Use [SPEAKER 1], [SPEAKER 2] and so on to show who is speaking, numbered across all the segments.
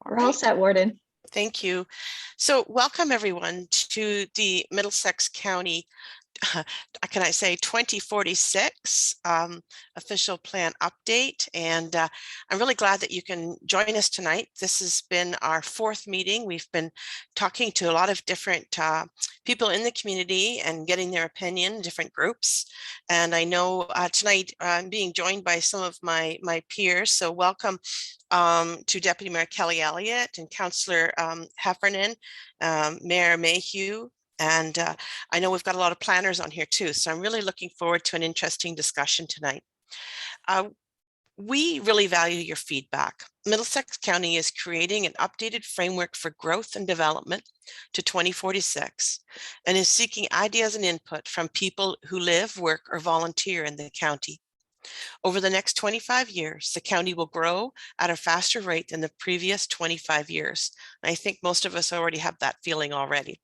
[SPEAKER 1] We're all set, Warden.
[SPEAKER 2] Thank you. So welcome everyone to the Middlesex County, can I say 2046 official plan update. And I'm really glad that you can join us tonight. This has been our fourth meeting. We've been talking to a lot of different people in the community and getting their opinion, different groups. And I know tonight I'm being joined by some of my peers. So welcome to Deputy Mayor Kelly Elliott and Councillor Heffernan, Mayor Mayhew, and I know we've got a lot of planners on here too, so I'm really looking forward to an interesting discussion tonight. We really value your feedback. Middlesex County is creating an updated framework for growth and development to 2046 and is seeking ideas and input from people who live, work, or volunteer in the county. Over the next 25 years, the county will grow at a faster rate than the previous 25 years. And I think most of us already have that feeling already.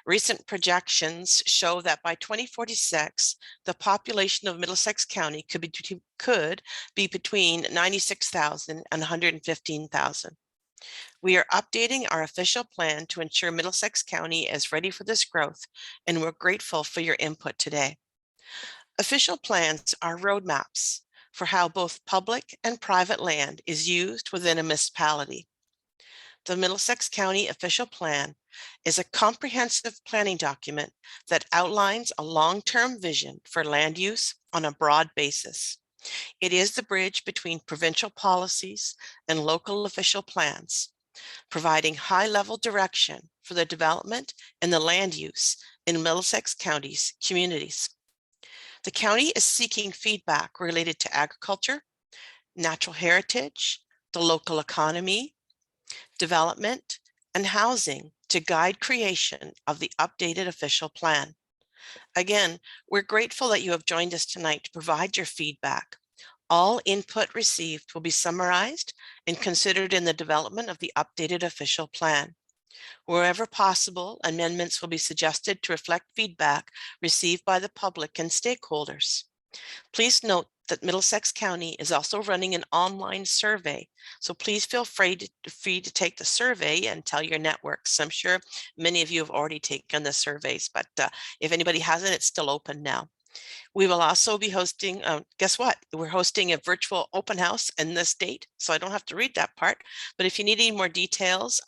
[SPEAKER 2] Recent projections show that by 2046, the population of Middlesex County could be between 96,000 and 115,000. We are updating our official plan to ensure Middlesex County is ready for this growth, and we're grateful for your input today. Official plans are roadmaps for how both public and private land is used within a municipality. The Middlesex County Official Plan is a comprehensive planning document that outlines a long-term vision for land use on a broad basis. It is the bridge between provincial policies and local official plans, providing high-level direction for the development and the land use in Middlesex County's communities. The county is seeking feedback related to agriculture, natural heritage, the local economy, development, and housing to guide creation of the updated official plan. Again, we're grateful that you have joined us tonight to provide your feedback. All input received will be summarized and considered in the development of the updated official plan. Wherever possible, amendments will be suggested to reflect feedback received by the public and stakeholders. Please note that Middlesex County is also running an online survey, so please feel free to take the survey and tell your networks. I'm sure many of you have already taken the surveys, but if anybody hasn't, it's still open now. We will also be hosting, guess what? We're hosting a virtual open house in this date, so I don't have to read that part, but if you need any more details,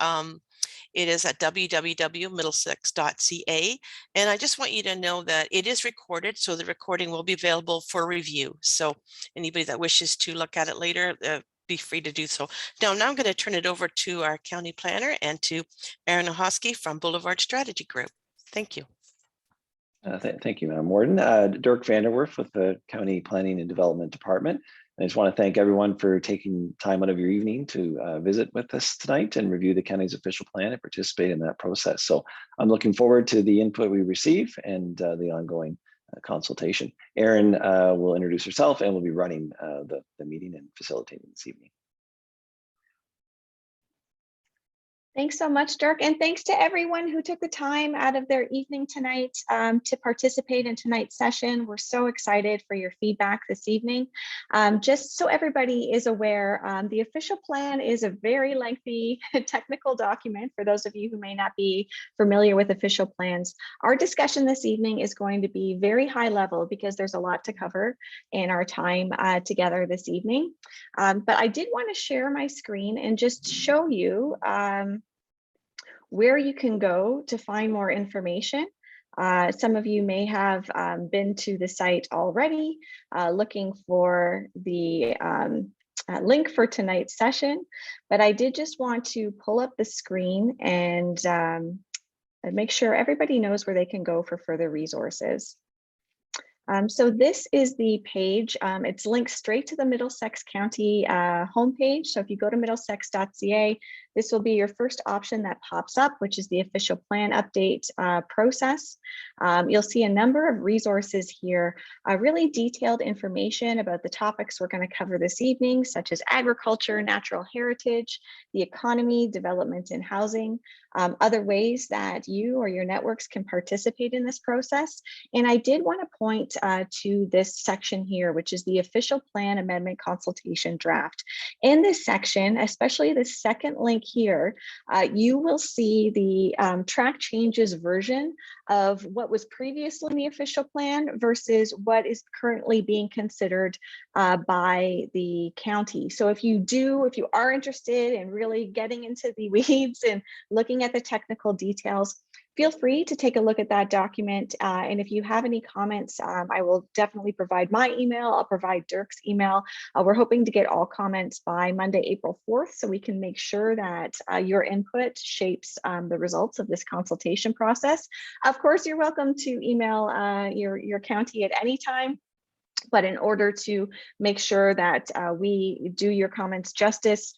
[SPEAKER 2] it is at www.middlesex.ca. And I just want you to know that it is recorded, so the recording will be available for review. So anybody that wishes to look at it later, be free to do so. Now I'm going to turn it over to our county planner and to Aaron Ohosky from Boulevard Strategy Group. Thank you.
[SPEAKER 3] Thank you, Madam Warden. Dirk Vanderwerf with the County Planning and Development Department. I just want to thank everyone for taking time out of your evening to visit with us tonight and review the county's official plan and participate in that process. So I'm looking forward to the input we receive and the ongoing consultation. Erin will introduce herself and will be running the meeting and facilitating this evening.
[SPEAKER 1] Thanks so much, Dirk, and thanks to everyone who took the time out of their evening tonight to participate in tonight's session. We're so excited for your feedback this evening. Just so everybody is aware, the official plan is a very lengthy technical document for those of you who may not be familiar with official plans. Our discussion this evening is going to be very high level because there's a lot to cover in our time together this evening. But I did want to share my screen and just show you where you can go to find more information. Some of you may have been to the site already looking for the link for tonight's session, but I did just want to pull up the screen and make sure everybody knows where they can go for further resources. So this is the page. It's linked straight to the Middlesex County homepage. So if you go to middlesex.ca, this will be your first option that pops up, which is the official plan update process. You'll see a number of resources here, really detailed information about the topics we're going to cover this evening, such as agriculture, natural heritage, the economy, development and housing. other ways that you or your networks can participate in this process. And I did want to point to this section here, which is the official plan amendment consultation draft. In this section, especially the second link here, you will see the track changes version of what was previously in the official plan versus what is currently being considered by the county. So if you are interested in really getting into the weeds and looking at the technical details, feel free to take a look at that document. And if you have any comments, I will definitely provide my email. I'll provide Dirk's email. We're hoping to get all comments by Monday, April 4th, so we can make sure that your input shapes the results of this consultation process. Of course, you're welcome to email your county at any time. But in order to make sure that we do your comments justice,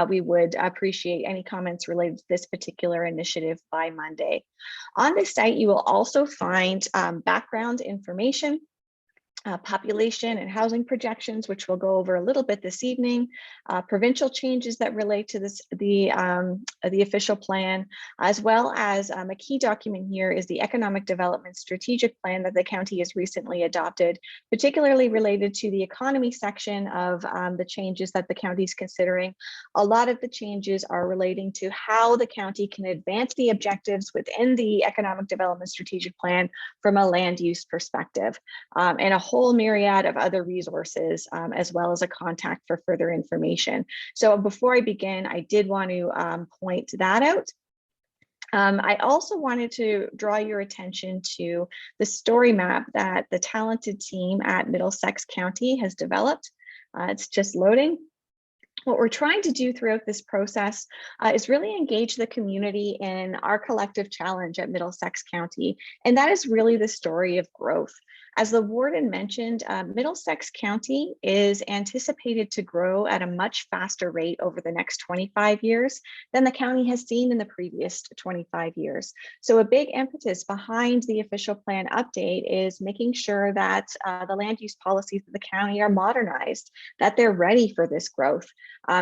[SPEAKER 1] we would appreciate any comments related to this particular initiative by Monday. On this site, you will also find background information, population and housing projections, which we'll go over a little bit this evening, provincial changes that relate to this, the official plan, as well as a key document here is the Economic Development Strategic Plan that the county has recently adopted, particularly related to the economy section of the changes that the county is considering. A lot of the changes are relating to how the county can advance the objectives within the Economic Development Strategic Plan from a land use perspective, and a whole myriad of other resources, as well as a contact for further information. So before I begin, I did want to point that out. I also wanted to draw your attention to the story map that the talented team at Middlesex County has developed. It's just loading. What we're trying to do throughout this process is really engage the community in our collective challenge at Middlesex County, and that is really the story of growth. As the warden mentioned, Middlesex County is anticipated to grow at a much faster rate over the next 25 years than the county has seen in the previous 25 years. So a big impetus behind the official plan update is making sure that the land use policies of the county are modernized, that they're ready for this growth.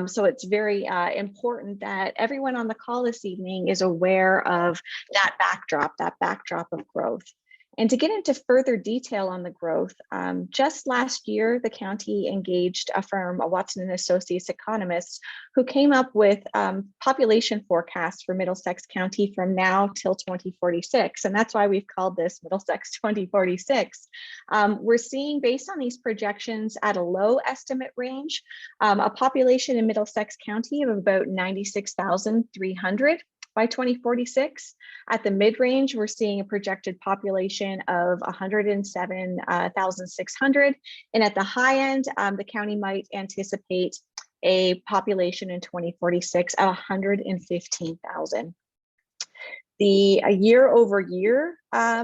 [SPEAKER 1] So it's very important that everyone on the call this evening is aware of that backdrop of growth. And to get into further detail on the growth, just last year, the county engaged a firm, a Watson & Associates economists, who came up with population forecasts for Middlesex County from now till 2046. And that's why we've called this Middlesex 2046. We're seeing, based on these projections at a low estimate range, a population in Middlesex County of about 96,300. By 2046, at the mid-range, we're seeing a projected population of 107,600. And at the high end, the county might anticipate a population in 2046 of 115,000. The year-over-year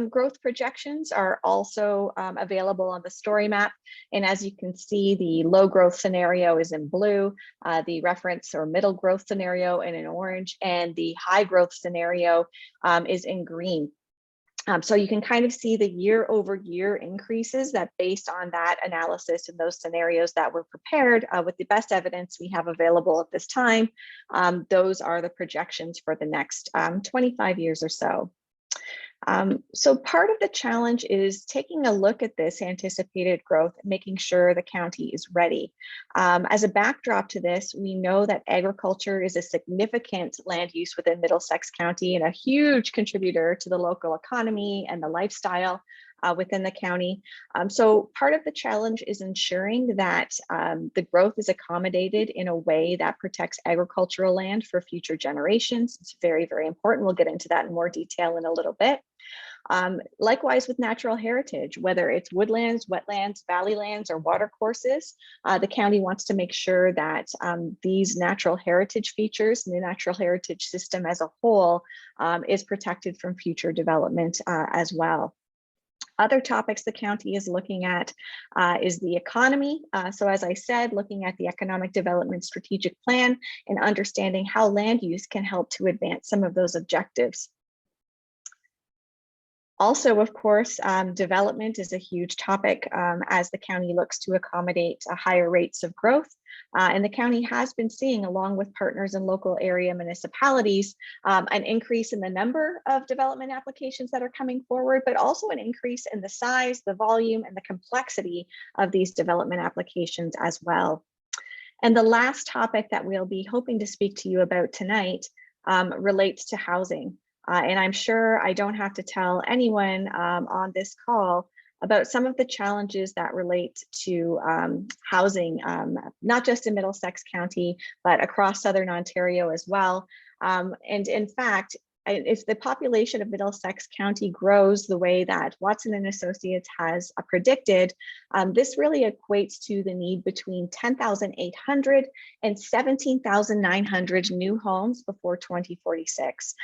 [SPEAKER 1] growth projections are also available on the story map. And as you can see, the low growth scenario is in blue, the reference or middle growth scenario in orange, and the high growth scenario is in green. So you can kind of see the year-over-year increases that, based on that analysis and those scenarios that were prepared with the best evidence we have available at this time, those are the projections for the next 25 years or so. So part of the challenge is taking a look at this anticipated growth and making sure the county is ready. As a backdrop to this, we know that agriculture is a significant land use within Middlesex County and a huge contributor to the local economy and the lifestyle within the county. So part of the challenge is ensuring that the growth is accommodated in a way that protects agricultural land for future generations. It's very, very important. We'll get into that in more detail in a little bit. Likewise with natural heritage, whether it's woodlands, wetlands, valley lands, or watercourses, the county wants to make sure that these natural heritage features and the natural heritage system as a whole is protected from future development as well. Other topics the county is looking at is the economy. So as I said, looking at the Economic Development Strategic Plan and understanding how land use can help to advance some of those objectives. Also, of course, development is a huge topic as the county looks to accommodate higher rates of growth. And the county has been seeing, along with partners in local area municipalities, an increase in the number of development applications that are coming forward, but also an increase in the size, the volume, and the complexity of these development applications as well. And the last topic that we'll be hoping to speak to you about tonight relates to housing. And I'm sure I don't have to tell anyone on this call about some of the challenges that relate to housing, not just in Middlesex County, but across Southern Ontario as well. And in fact, if the population of Middlesex County grows the way that Watson and Associates has predicted, this really equates to the need between 10,800 and 17,900 new homes before 2046.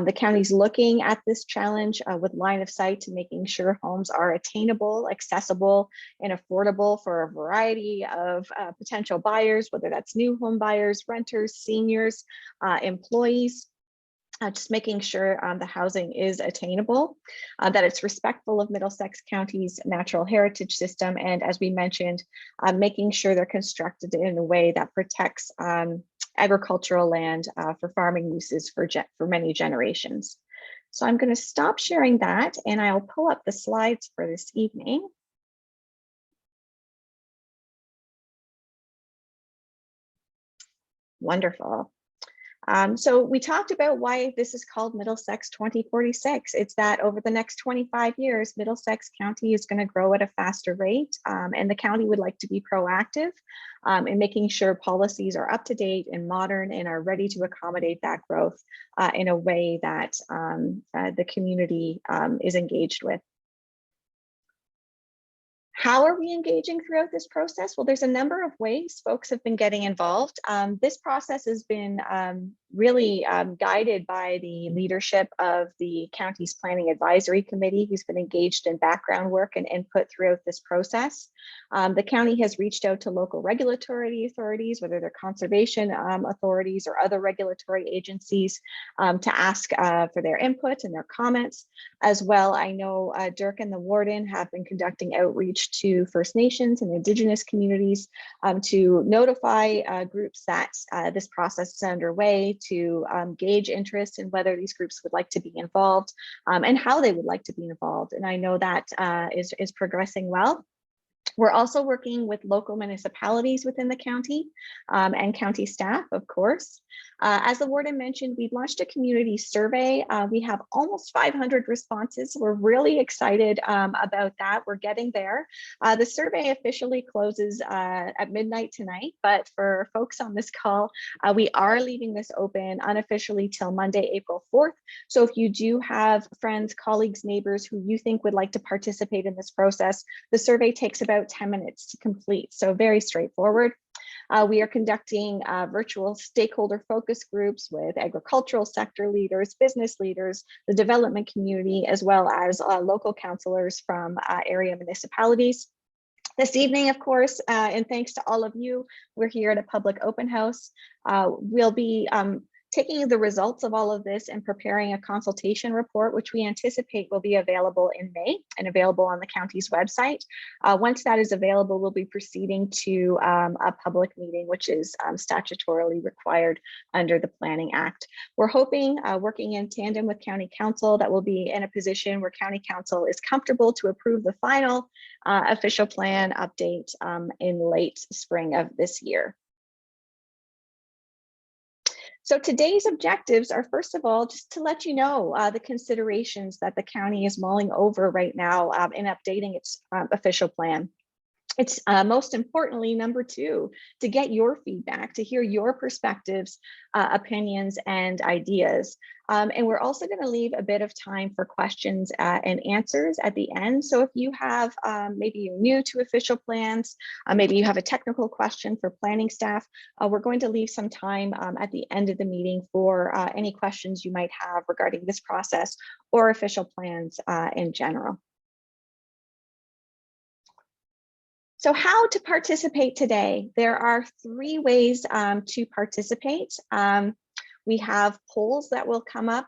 [SPEAKER 1] The county's looking at this challenge with line of sight to making sure homes are attainable, accessible, and affordable for a variety of potential buyers, whether that's new home buyers, renters, seniors, employees. Just making sure the housing is attainable, that it's respectful of Middlesex County's natural heritage system, and as we mentioned, making sure they're constructed in a way that protects agricultural land for farming uses for many generations. So I'm going to stop sharing that, and I'll pull up the slides for this evening. Wonderful. So we talked about why this is called Middlesex 2046. It's that over the next 25 years, Middlesex County is going to grow at a faster rate, and the county would like to be proactive in making sure policies are up to date and modern and are ready to accommodate that growth in a way that the community is engaged with. How are we engaging throughout this process? Well, there's a number of ways folks have been getting involved. This process has been really guided by the leadership of the county's Planning Advisory Committee, who's been engaged in background work and input throughout this process. The county has reached out to local regulatory authorities, whether they're conservation authorities or other regulatory agencies, to ask for their input and their comments. As well, I know Dirk and the warden have been conducting outreach to First Nations and Indigenous communities to notify groups that this process is underway, to gauge interest in whether these groups would like to be involved and how they would like to be involved. And I know that is progressing well. We're also working with local municipalities within the county and county staff, of course. As the warden mentioned, we've launched a community survey. We have almost 500 responses. We're really excited about that. We're getting there. The survey officially closes at midnight tonight, but for folks on this call, we are leaving this open unofficially till Monday, April 4th. So if you do have friends, colleagues, neighbors who you think would like to participate in this process, the survey takes about 10 minutes to complete, so very straightforward. We are conducting virtual stakeholder focus groups with agricultural sector leaders, business leaders, the development community, as well as local councillors from area municipalities. This evening, of course, and thanks to all of you, we're here at a public open house. We'll be taking the results of all of this and preparing a consultation report, which we anticipate will be available in May and available on the county's website. Once that is available, we'll be proceeding to a public meeting, which is statutorily required under the Planning Act. We're hoping, working in tandem with County Council, that we'll be in a position where County Council is comfortable to approve the final official plan update in late spring of this year. So today's objectives are, first of all, just to let you know the considerations that the county is mulling over right now in updating its official plan. It's most importantly, number two, to get your feedback, to hear your perspectives, opinions, and ideas. And we're also going to leave a bit of time for questions and answers at the end. So if you have, maybe you're new to official plans, maybe you have a technical question for planning staff, we're going to leave some time at the end of the meeting for any questions you might have regarding this process or official plans in general. So how to participate today? There are three ways to participate. We have polls that will come up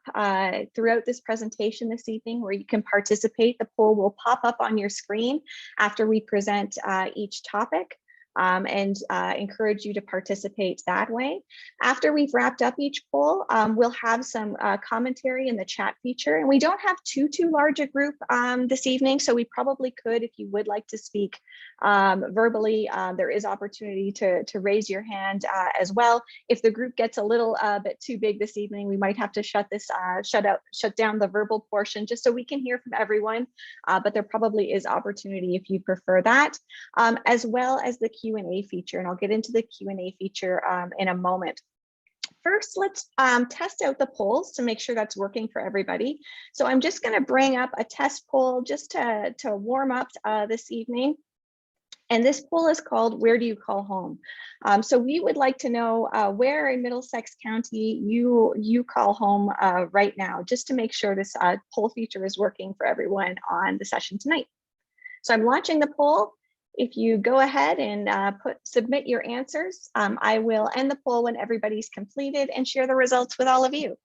[SPEAKER 1] throughout this presentation this evening where you can participate. The poll will pop up on your screen after we present each topic. and encourage you to participate that way. After we've wrapped up each poll, we'll have some commentary in the chat feature. And we don't have too large a group this evening, so we probably could, if you would like to speak verbally, there is opportunity to raise your hand as well. If the group gets a little bit too big this evening, we might have to shut down the verbal portion just so we can hear from everyone. But there probably is opportunity if you prefer that, as well as the Q&A feature. And I'll get into the Q&A feature in a moment. First, let's test out the polls to make sure that's working for everybody. So I'm just going to bring up a test poll just to warm up this evening. And this poll is called, "Where do you call home?" So we would like to know where in Middlesex County you call home right now, just to make sure this poll feature is working for everyone on the session tonight. So I'm launching the poll. If you go ahead and submit your answers, I will end the poll when everybody's completed and share the results with all of you.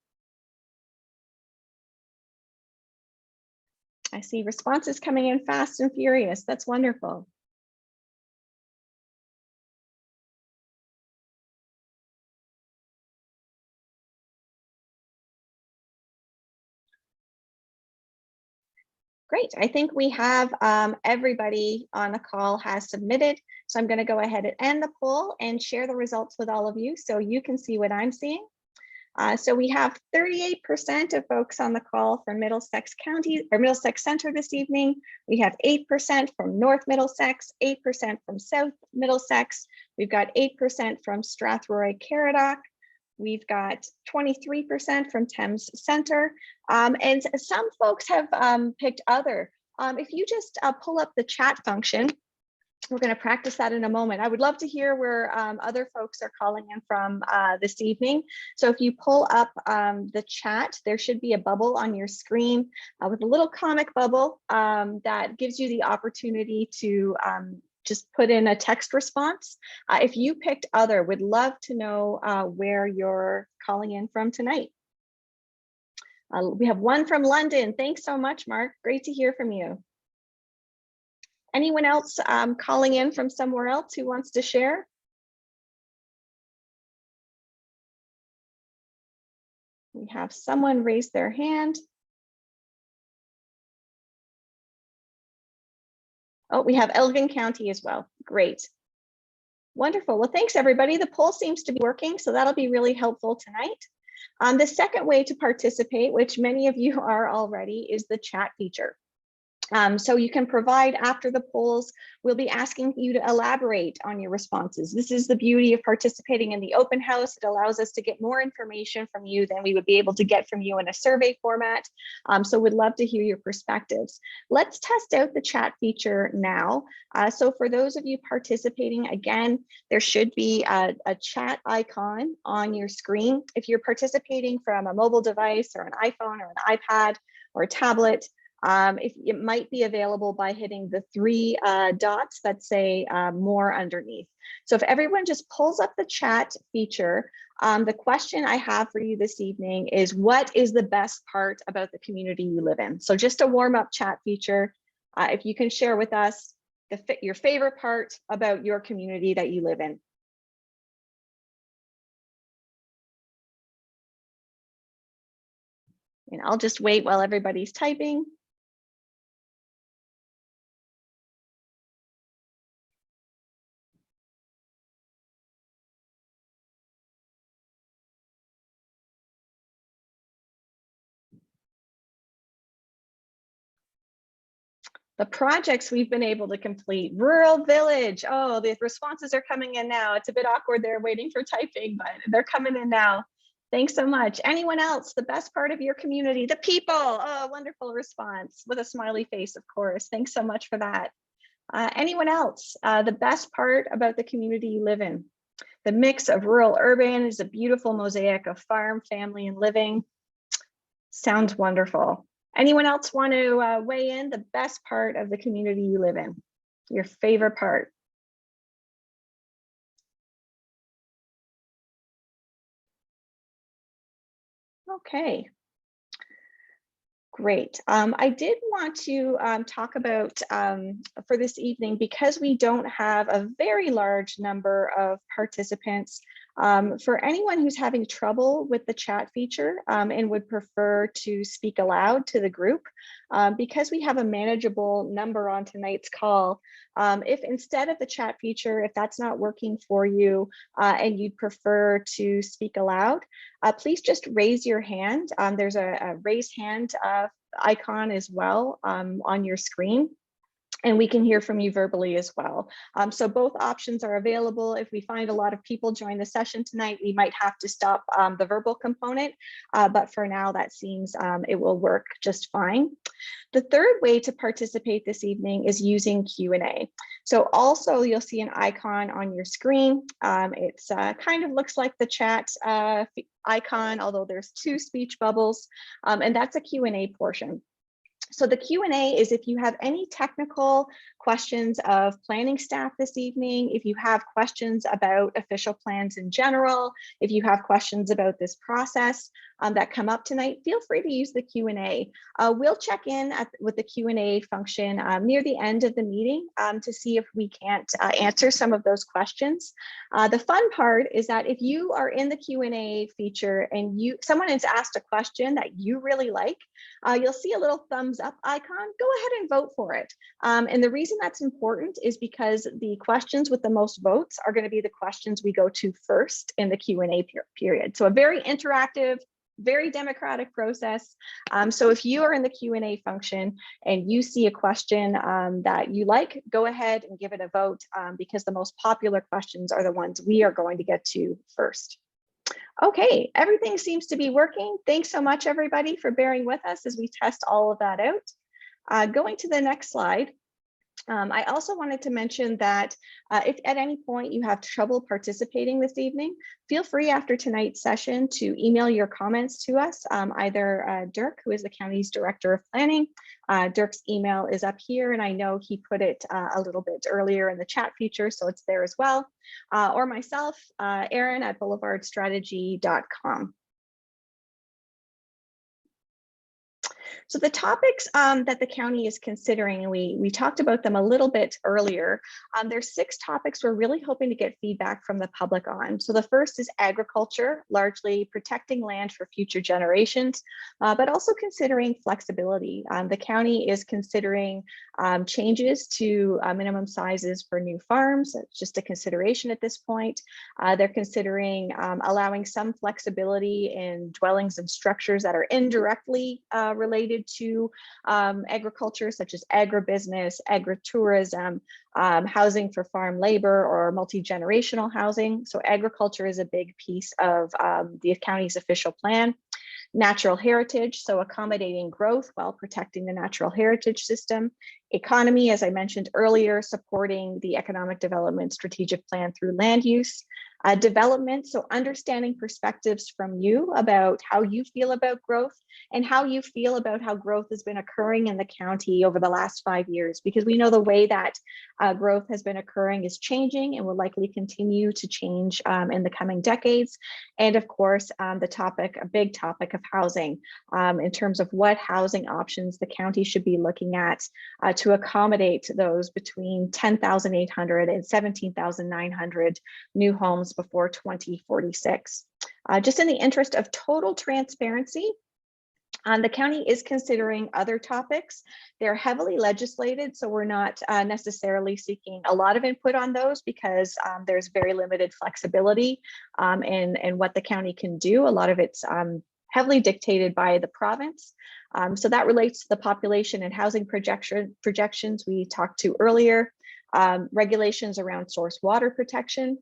[SPEAKER 1] I see responses coming in fast and furious. That's wonderful. Great. I think we have everybody on the call has submitted. So I'm going to go ahead and end the poll and share the results with all of you so you can see what I'm seeing. So we have 38% of folks on the call from Middlesex County or Middlesex Center this evening. We have 8% from North Middlesex, 8% from South Middlesex. We've got 8% from Strathroy-Caradoc. We've got 23% from Thames Center, and some folks have picked other. If you just pull up the chat function, we're going to practice that in a moment. I would love to hear where other folks are calling in from this evening. So if you pull up the chat, there should be a bubble on your screen with a little comic bubble that gives you the opportunity to just put in a text response. If you picked other, would love to know where you're calling in from tonight. We have one from London. Thanks so much, Mark. Great to hear from you. Anyone else calling in from somewhere else who wants to share? We have someone raise their hand. Oh, we have Elgin County as well. Great. Wonderful. Well, thanks, everybody. The poll seems to be working, so that'll be really helpful tonight. The second way to participate, which many of you are already, is the chat feature. So you can provide after the polls. We'll be asking you to elaborate on your responses. This is the beauty of participating in the open house. It allows us to get more information from you than we would be able to get from you in a survey format. So we'd love to hear your perspectives. Let's test out the chat feature now. So for those of you participating, again, there should be a chat icon on your screen. If you're participating from a mobile device or an iPhone or an iPad or a tablet, if it might be available by hitting the three dots that say more underneath. So if everyone just pulls up the chat feature, the question I have for you this evening is, what is the best part about the community you live in? So just a warm up chat feature. If you can share with us your favorite part about your community that you live in. And I'll just wait while everybody's typing. The projects we've been able to complete. Rural Village. Oh, the responses are coming in now. It's a bit awkward there waiting for typing, but they're coming in now. Thanks so much. Anyone else? The best part of your community? The people. Oh, wonderful response with a smiley face, of course. Thanks so much for that. Anyone else? The best part about the community you live in? The mix of rural urban is a beautiful mosaic of farm, family, and living. Sounds wonderful. Anyone else want to weigh in? The best part of the community you live in? Your favorite part? Okay. Great. I did want to talk about for this evening, because we don't have a very large number of participants, for anyone who's having trouble with the chat feature and would prefer to speak aloud to the group, because we have a manageable number on tonight's call, if instead of the chat feature, if that's not working for you and you'd prefer to speak aloud, please just raise your hand. There's a raise hand icon as well on your screen, and we can hear from you verbally as well. So both options are available. If we find a lot of people join the session tonight, we might have to stop the verbal component, but for now that seems it will work just fine. The third way to participate this evening is using Q&A. So also you'll see an icon on your screen. It's kind of looks like the chat icon, although there's two speech bubbles, and that's a Q&A portion. So the Q&A is if you have any technical questions of planning staff this evening, if you have questions about official plans in general, if you have questions about this process that come up tonight, feel free to use the Q&A. We'll check in with the Q&A function near the end of the meeting to see if we can't answer some of those questions. The fun part is that if you are in the Q&A feature and someone has asked a question that you really like, you'll see a little thumbs up icon. Go ahead and vote for it. And the reason that's important is because the questions with the most votes are going to be the questions we go to first in the Q&A period. So a very interactive, very democratic process. So if you are in the Q&A function and you see a question that you like, go ahead and give it a vote because the most popular questions are the ones we are going to get to first. Okay, everything seems to be working. Thanks so much, everybody, for bearing with us as we test all of that out. Going to the next slide. I also wanted to mention that if at any point you have trouble participating this evening, feel free after tonight's session to email your comments to us, either Dirk, who is the county's Director of Planning. Dirk's email is up here, and I know he put it a little bit earlier in the chat feature, so it's there as well, or myself, Erin at boulevardstrategy.com. So the topics that the county is considering, and we talked about them a little bit earlier, there's 6 topics we're really hoping to get feedback from the public on. So the first is agriculture, largely protecting land for future generations, but also considering flexibility. The county is considering changes to minimum sizes for new farms. It's just a consideration at this point. They're considering allowing some flexibility in dwellings and structures that are indirectly related to agriculture, such as agribusiness, agritourism, housing for farm labor, or multi-generational housing. So agriculture is a big piece of the county's official plan. Natural heritage, so accommodating growth while protecting the natural heritage system. Economy, as I mentioned earlier, supporting the economic development strategic plan through land use. Development, so understanding perspectives from you about how you feel about growth and how you feel about how growth has been occurring in the county over the last 5 years, because we know the way that growth has been occurring is changing and will likely continue to change in the coming decades. And of course, a big topic of housing in terms of what housing options the county should be looking at to accommodate those between 10,800 and 17,900 new homes before 2046. Just in the interest of total transparency, the county is considering other topics. They're heavily legislated, so we're not necessarily seeking a lot of input on those because there's very limited flexibility in what the county can do. A lot of it's heavily dictated by the province. So that relates to the population and housing projections we talked to earlier, regulations around source water protection,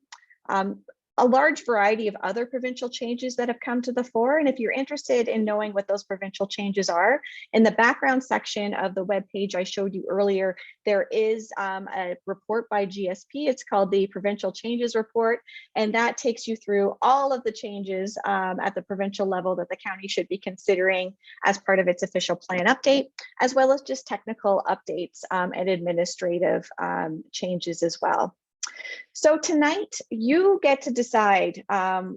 [SPEAKER 1] a large variety of other provincial changes that have come to the fore. And if you're interested in knowing what those provincial changes are, in the background section of the webpage I showed you earlier, there is a report by GSP. It's called the Provincial Changes Report, and that takes you through all of the changes at the provincial level that the county should be considering as part of its official plan update, as well as just technical updates and administrative changes as well. So tonight you get to decide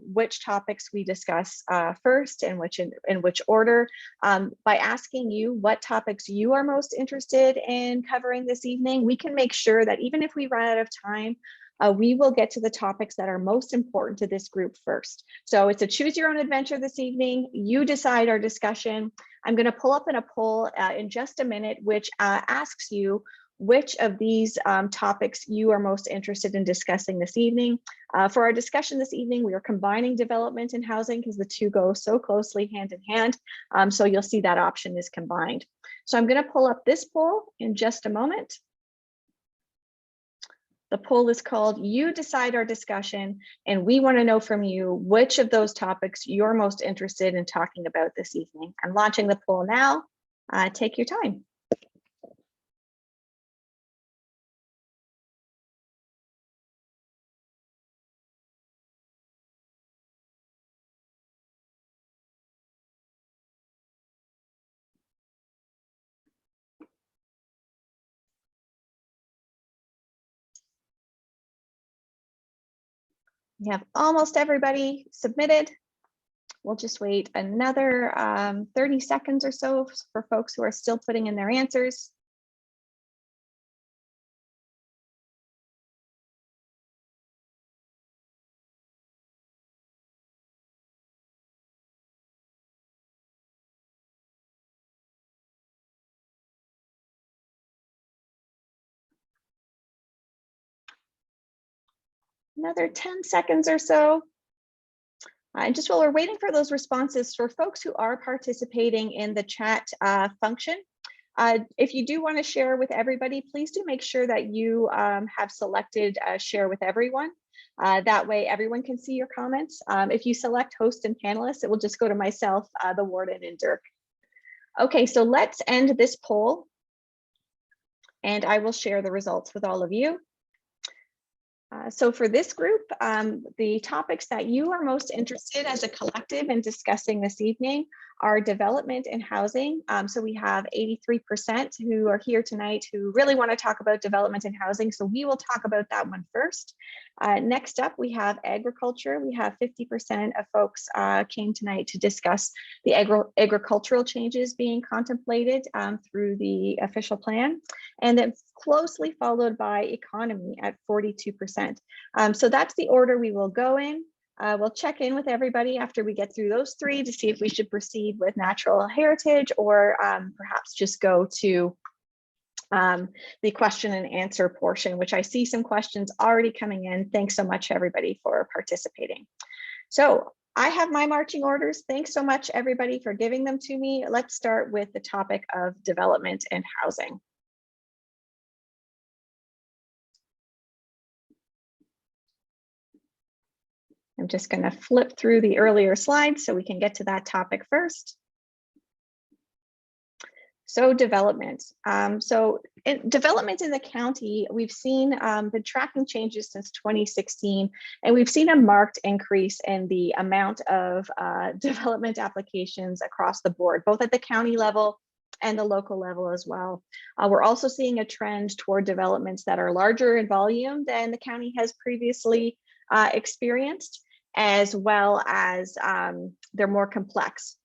[SPEAKER 1] which topics we discuss first and in which order by asking you what topics you are most interested in covering this evening. We can make sure that even if we run out of time, we will get to the topics that are most important to this group first. So it's a choose your own adventure this evening. You decide our discussion. I'm going to pull up in a poll in just a minute, which asks you which of these topics you are most interested in discussing this evening. For our discussion this evening, we are combining development and housing because the two go so closely hand in hand. So you'll see that option is combined. So I'm going to pull up this poll in just a moment. The poll is called You Decide Our Discussion, and we want to know from you which of those topics you're most interested in talking about this evening. I'm launching the poll now. Take your time. We have almost everybody submitted. We'll just wait another 30 seconds or so for folks who are still putting in their answers. Another 10 seconds or so. And just while we're waiting for those responses, for folks who are participating in the chat function, if you do want to share with everybody, please do make sure that you have selected share with everyone. That way everyone can see your comments. If you select host and panelists, it will just go to myself, the warden, and Dirk. Okay, so let's end this poll and I will share the results with all of you. So for this group, the topics that you are most interested as a collective in discussing this evening are development and housing. So we have 83% who are here tonight who really want to talk about development and housing. So we will talk about that one first. Next up, we have agriculture. We have 50% of folks came tonight to discuss the agricultural changes being contemplated through the official plan. And then closely followed by economy at 42%. So that's the order we will go in. We'll check in with everybody after we get through those three to see if we should proceed with natural heritage or perhaps just go to the question and answer portion, which I see some questions already coming in. Thanks so much, everybody, for participating. So I have my marching orders. Thanks so much, everybody, for giving them to me. Let's start with the topic of development and housing. I'm just going to flip through the earlier slides so we can get to that topic first. So development. Development in the county, we've seen been tracking changes since 2016, and we've seen a marked increase in the amount of development applications across the board, both at the county level and the local level as well. We're also seeing a trend toward developments that are larger in volume than the county has previously experienced, as well as they're more complex.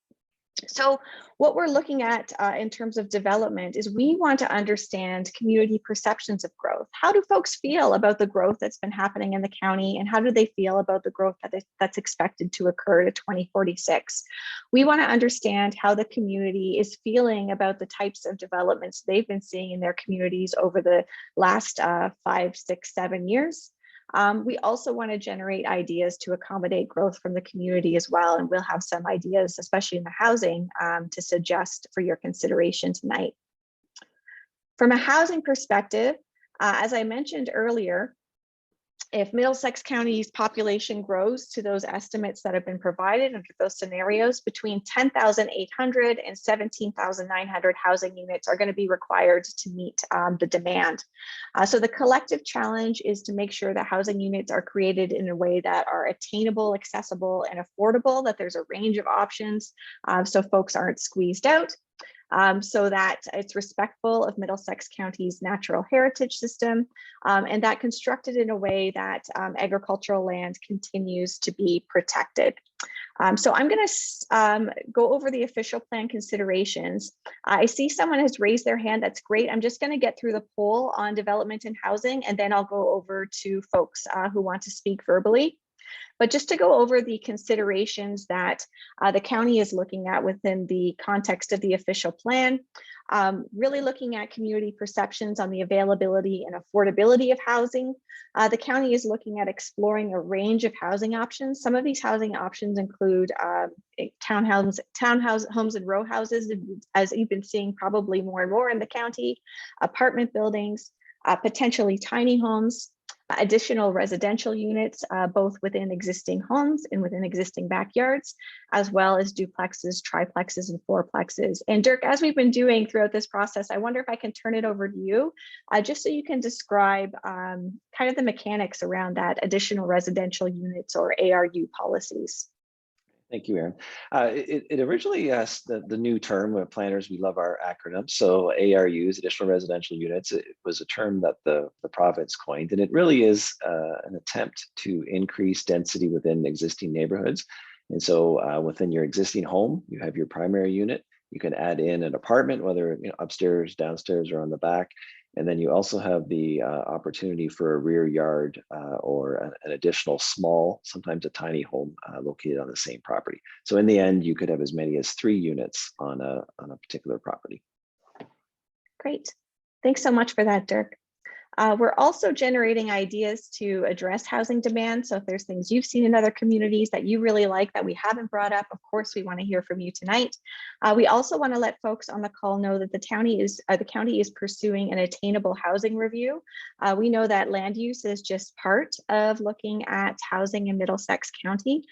[SPEAKER 1] So what we're looking at in terms of development is we want to understand community perceptions of growth. How do folks feel about the growth that's been happening in the county, and how do they feel about the growth that's expected to occur to 2046? We want to understand how the community is feeling about the types of developments they've been seeing in their communities over the last 5, 6, 7 years. We also want to generate ideas to accommodate growth from the community as well. And we'll have some ideas, especially in the housing, to suggest for your consideration tonight. From a housing perspective, as I mentioned earlier, if Middlesex County's population grows to those estimates that have been provided under those scenarios, between 10,800 and 17,900 housing units are going to be required to meet the demand. So the collective challenge is to make sure that housing units are created in a way that are attainable, accessible, and affordable, that there's a range of options so folks aren't squeezed out. so that it's respectful of Middlesex County's natural heritage system, and that constructed in a way that agricultural land continues to be protected. So I'm going to go over the official plan considerations. I see someone has raised their hand. That's great. I'm just going to get through the poll on development and housing, and then I'll go over to folks who want to speak verbally. But just to go over the considerations that the county is looking at within the context of the official plan, really looking at community perceptions on the availability and affordability of housing. The county is looking at exploring a range of housing options. Some of these housing options include townhomes and row houses, as you've been seeing probably more and more in the county, apartment buildings, potentially tiny homes, additional residential units, both within existing homes and within existing backyards, as well as duplexes, triplexes, and fourplexes. And Dirk, as we've been doing throughout this process, I wonder if I can turn it over to you, just so you can describe kind of the mechanics around that additional residential units or ARU policies.
[SPEAKER 3] Thank you, Erin. It originally, the new term with planners, we love our acronyms. So ARUs, additional residential units, it was a term that the province coined, and it really is an attempt to increase density within existing neighborhoods. And so within your existing home, you have your primary unit. You can add in an apartment, whether upstairs, downstairs, or on the back. And then you also have the opportunity for a rear yard or an additional small, sometimes a tiny home located on the same property. So in the end, you could have as many as 3 units on a particular property.
[SPEAKER 1] Great. Thanks so much for that, Dirk. We're also generating ideas to address housing demand. So if there's things you've seen in other communities that you really like that we haven't brought up, of course, we want to hear from you tonight. We also want to let folks on the call know that the county is pursuing an attainable housing review. We know that land use is just part of looking at housing in Middlesex County.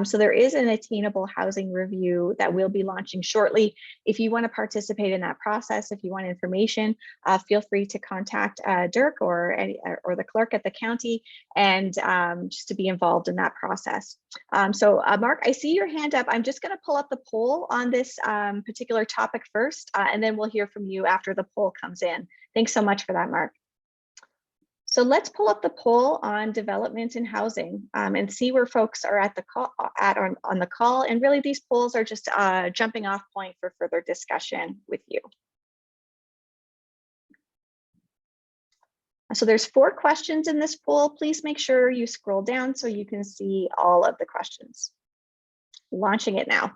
[SPEAKER 1] So there is an attainable housing review that we'll be launching shortly. If you want to participate in that process, if you want information, feel free to contact Dirk or the clerk at the county, and just to be involved in that process. So Mark, I see your hand up. I'm just going to pull up the poll on this particular topic first, and then we'll hear from you after the poll comes in. Thanks so much for that, Mark. So let's pull up the poll on development and housing and see where folks are at the call on the call. And really, these polls are just a jumping off point for further discussion with you. So there's 4 questions in this poll. Please make sure you scroll down so you can see all of the questions. Launching it now.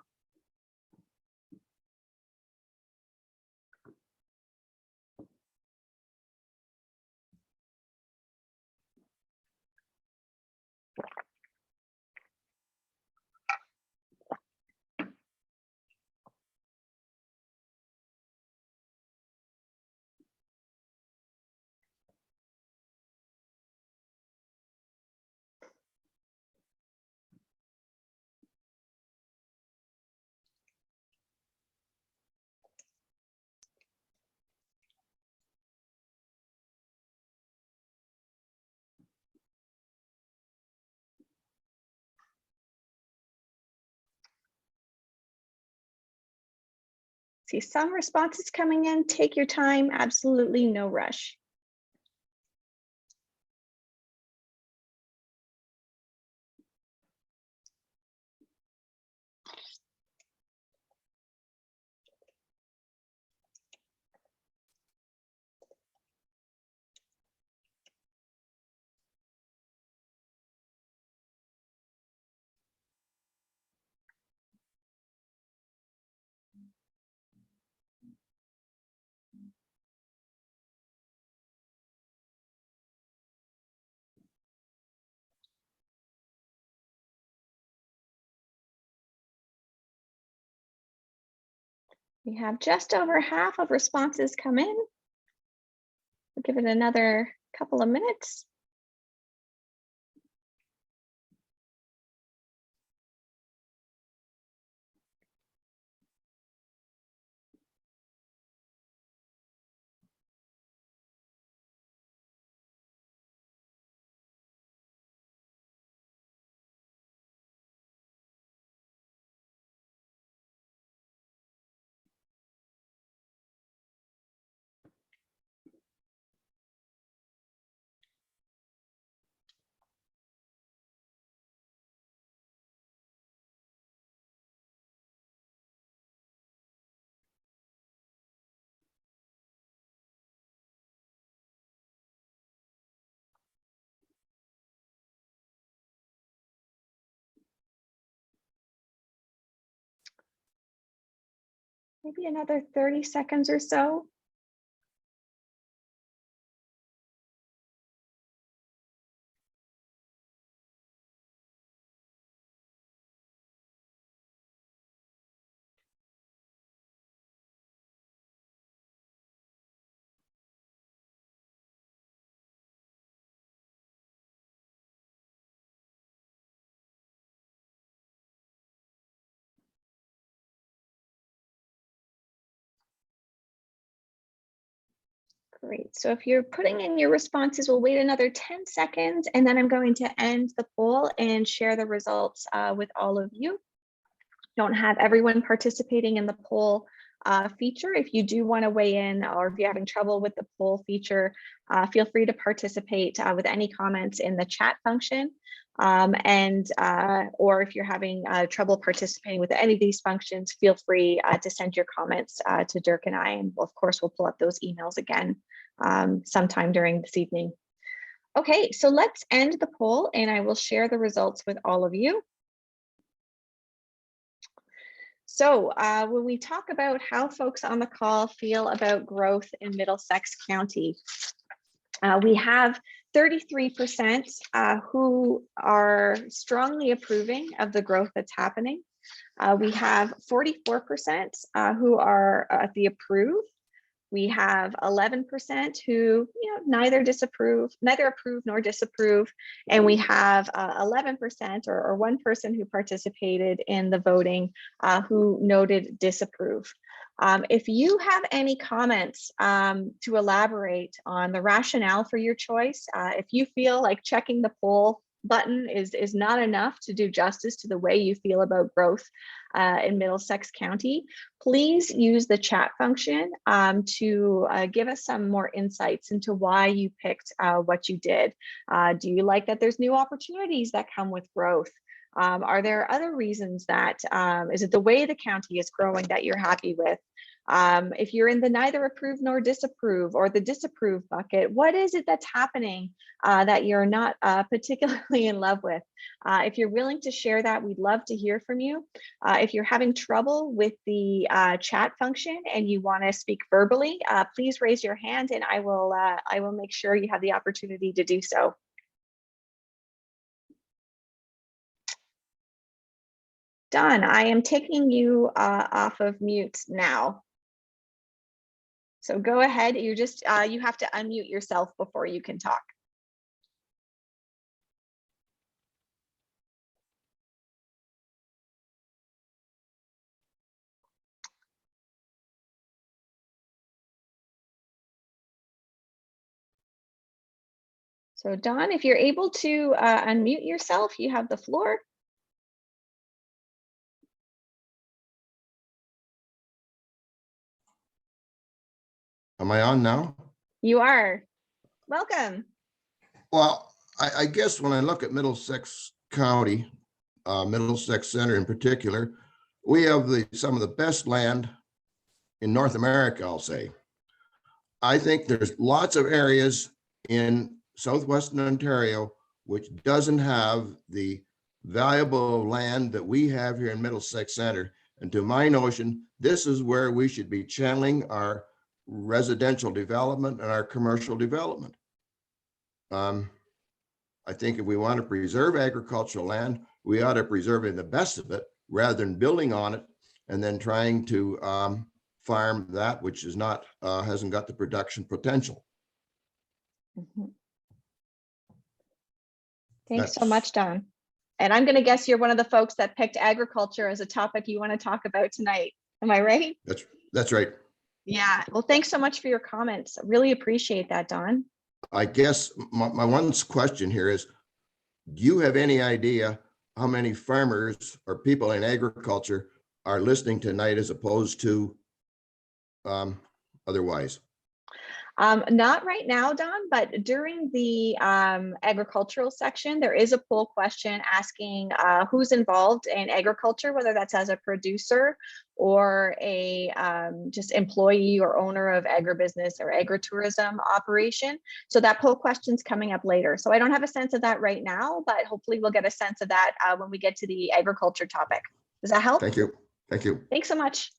[SPEAKER 1] See some responses coming in. Take your time, absolutely no rush. We have just over half of responses come in. We'll give it another couple of minutes. maybe another 30 seconds or so. Great. So if you're putting in your responses, we'll wait another 10 seconds, and then I'm going to end the poll and share the results with all of you. Don't have everyone participating in the poll feature. If you do want to weigh in, or if you're having trouble with the poll feature, feel free to participate with any comments in the chat function. Or if you're having trouble participating with any of these functions, feel free to send your comments to Dirk and I, and of course we'll pull up those emails again sometime during this evening. Okay, so let's end the poll and I will share the results with all of you. So when we talk about how folks on the call feel about growth in Middlesex County, we have 33% who are strongly approving of the growth that's happening. We have 44% who are at the approve. We have 11% who neither approve nor disapprove, and we have 11% or one person who participated in the voting who noted disapprove. If you have any comments to elaborate on the rationale for your choice, if you feel like checking the poll button is not enough to do justice to the way you feel about growth in Middlesex County, please use the chat function to give us some more insights into why you picked what you did. Do you like that there's new opportunities that come with growth? Are there other reasons that, is it the way the county is growing that you're happy with? If you're in the neither approve nor disapprove or the disapprove bucket, what is it that's happening that you're not particularly in love with? If you're willing to share that, we'd love to hear from you. If you're having trouble with the chat function and you want to speak verbally, please raise your hand and I will make sure you have the opportunity to do so. Don, I am taking you off of mute now. So go ahead, you have to unmute yourself before you can talk. So Don, if you're able to unmute yourself, you have the floor.
[SPEAKER 4] Am I on now?
[SPEAKER 1] You are. Welcome.
[SPEAKER 4] Well, I guess when I look at Middlesex County, Middlesex Center in particular, we have some of the best land in North America, I'll say. I think there's lots of areas in southwestern Ontario which doesn't have the valuable land that we have here in Middlesex Center. And to my notion, this is where we should be channeling our residential development and our commercial development. I think if we want to preserve agricultural land, we ought to preserve the best of it rather than building on it and then trying to farm that which is not hasn't got the production potential.
[SPEAKER 1] Mm-hmm. Thanks so much, Don. And I'm going to guess you're one of the folks that picked agriculture as a topic you want to talk about tonight. Am I right?
[SPEAKER 4] That's right.
[SPEAKER 1] Yeah. Well, thanks so much for your comments. I really appreciate that, Don.
[SPEAKER 4] I guess my one question here is, do you have any idea how many farmers or people in agriculture are listening tonight as opposed to otherwise?
[SPEAKER 1] Not right now, Don, but during the agricultural section, there is a poll question asking who's involved in agriculture, whether that's as a producer or a just employee or owner of agribusiness or agritourism operation. So that poll question's coming up later. So I don't have a sense of that right now, but hopefully we'll get a sense of that when we get to the agriculture topic. Does that help?
[SPEAKER 4] Thank you. Thank you.
[SPEAKER 1] Thanks so much.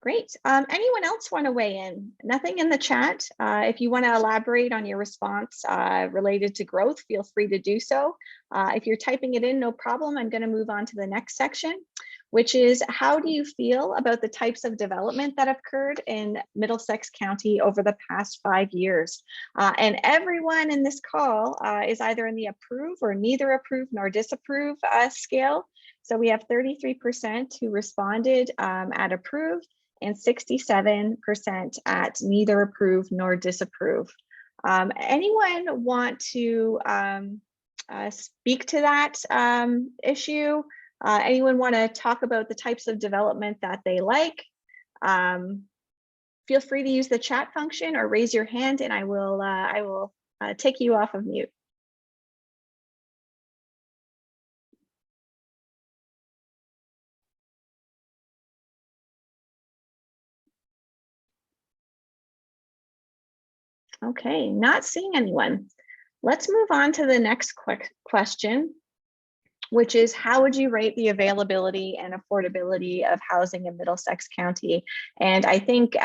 [SPEAKER 1] Great. Anyone else want to weigh in? Nothing in the chat. If you want to elaborate on your response related to growth, feel free to do so. If you're typing it in, no problem. I'm going to move on to the next section, which is how do you feel about the types of development that have occurred in Middlesex County over the past 5 years? And everyone in this call is either in the approve or neither approve nor disapprove scale. So we have 33% who responded at approve, and 67% at neither approve nor disapprove. Anyone want to speak to that issue? Anyone want to talk about the types of development that they like? Feel free to use the chat function or raise your hand, and I will take you off of mute. Okay, not seeing anyone. Let's move on to the next quick question, which is how would you rate the availability and affordability of housing in Middlesex County? And I think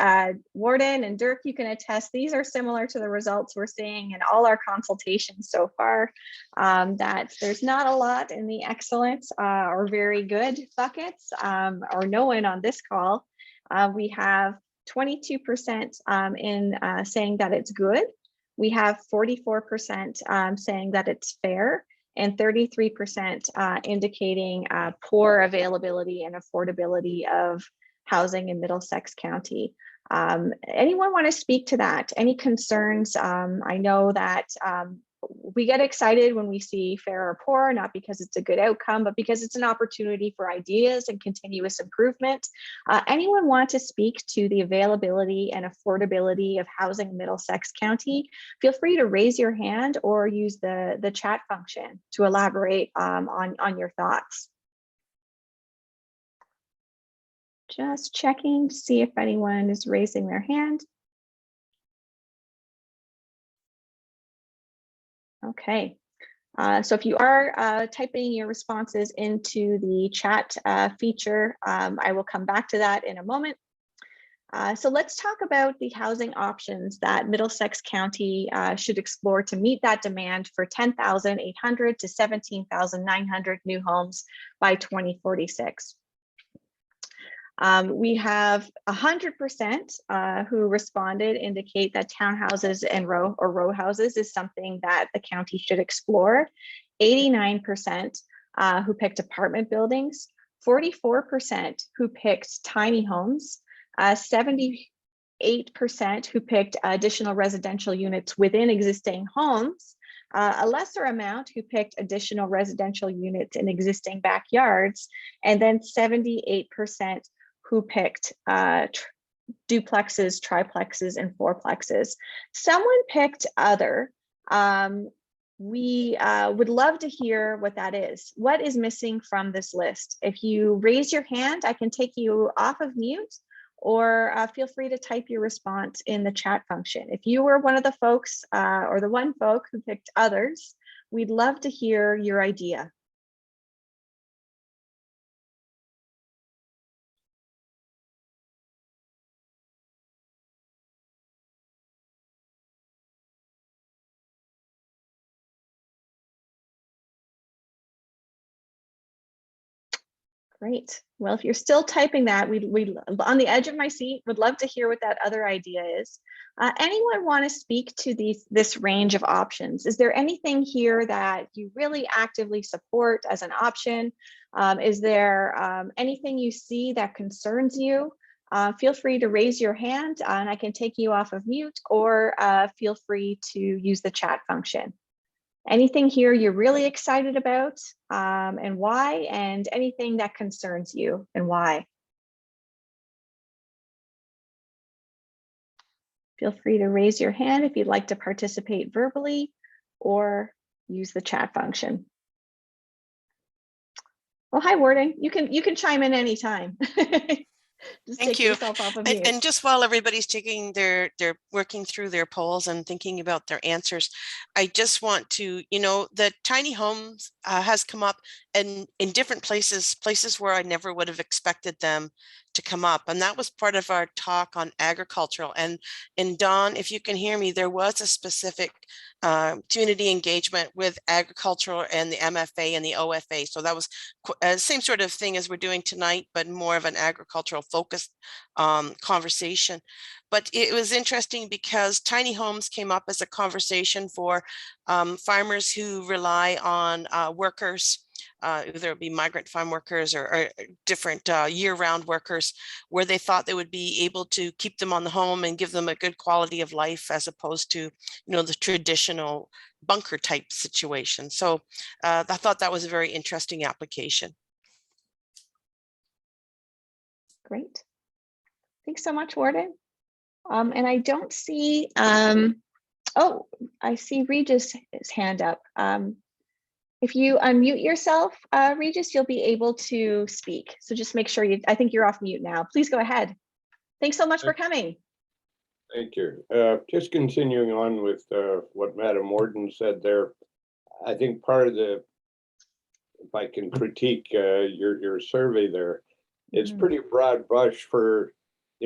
[SPEAKER 1] Warden and Dirk, you can attest, these are similar to the results we're seeing in all our consultations so far, that there's not a lot in the excellent or very good buckets, or no one on this call. We have 22% in saying that it's good. We have 44% saying that it's fair, and 33% indicating poor availability and affordability of housing in Middlesex County. Anyone want to speak to that? Any concerns? I know that we get excited when we see fair or poor, not because it's a good outcome, but because it's an opportunity for ideas and continuous improvement. Anyone want to speak to the availability and affordability of housing in Middlesex County? Feel free to raise your hand or use the chat function to elaborate on your thoughts. Just checking to see if anyone is raising their hand. Okay, so if you are typing your responses into the chat feature, I will come back to that in a moment. So let's talk about the housing options that Middlesex County should explore to meet that demand for 10,800 to 17,900 new homes by 2046. We have 100% who responded indicate that townhouses and row houses is something that the county should explore. 89% who picked apartment buildings, 44% who picked tiny homes, 78% who picked additional residential units within existing homes, a lesser amount who picked additional residential units in existing backyards, and then 78% who picked duplexes, triplexes, and fourplexes. Someone picked other. We would love to hear what that is. What is missing from this list? If you raise your hand, I can take you off of mute, or feel free to type your response in the chat function. If you were one of the folks or the one folk who picked others, we'd love to hear your idea. Great. Well, if you're still typing that, we on the edge of my seat would love to hear what that other idea is. Anyone want to speak to this range of options? Is there anything here that you really actively support as an option? Is there anything you see that concerns you? Feel free to raise your hand and I can take you off of mute, or feel free to use the chat function. Anything here you're really excited about and why, and anything that concerns you and why. Feel free to raise your hand if you'd like to participate verbally or use the chat function. Well, hi, Warden. You can chime in anytime. Just
[SPEAKER 2] Thank
[SPEAKER 1] take
[SPEAKER 2] you.
[SPEAKER 1] yourself off of mute.
[SPEAKER 2] And just while everybody's taking they're working through their polls and thinking about their answers, I just want to, the tiny homes has come up and in different places where I never would have expected them to come up, and that was part of our talk on agricultural. And Don, if you can hear me, there was a specific community engagement with agricultural and the MFA and the OFA. So that was same sort of thing as we're doing tonight, but more of an agricultural focused conversation. But it was interesting because tiny homes came up as a conversation for farmers who rely on workers, whether it be migrant farm workers or different year-round workers, where they thought they would be able to keep them on the home and give them a good quality of life, as opposed to, the traditional bunker type situation. So I thought that was a very interesting application.
[SPEAKER 1] Great. Thanks so much, Warden. And I don't see, oh, I see Regis' hand up. If you unmute yourself, Regis, you'll be able to speak. So just make sure I think you're off mute now. Please go ahead. Thanks so much for coming.
[SPEAKER 5] Thank you. Just continuing on with what Madam Warden said there, I think part of if I can critique your survey there, it's pretty broad brush for,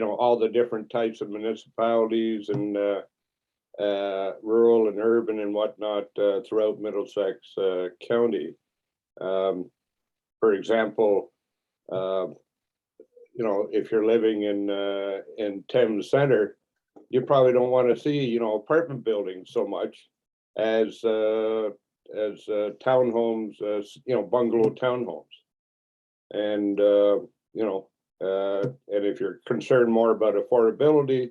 [SPEAKER 5] all the different types of municipalities and rural and urban and whatnot throughout Middlesex County. For example, if you're living in Thames Center, you probably don't want to see, apartment buildings so much as townhomes, bungalow townhomes. And, and if you're concerned more about affordability,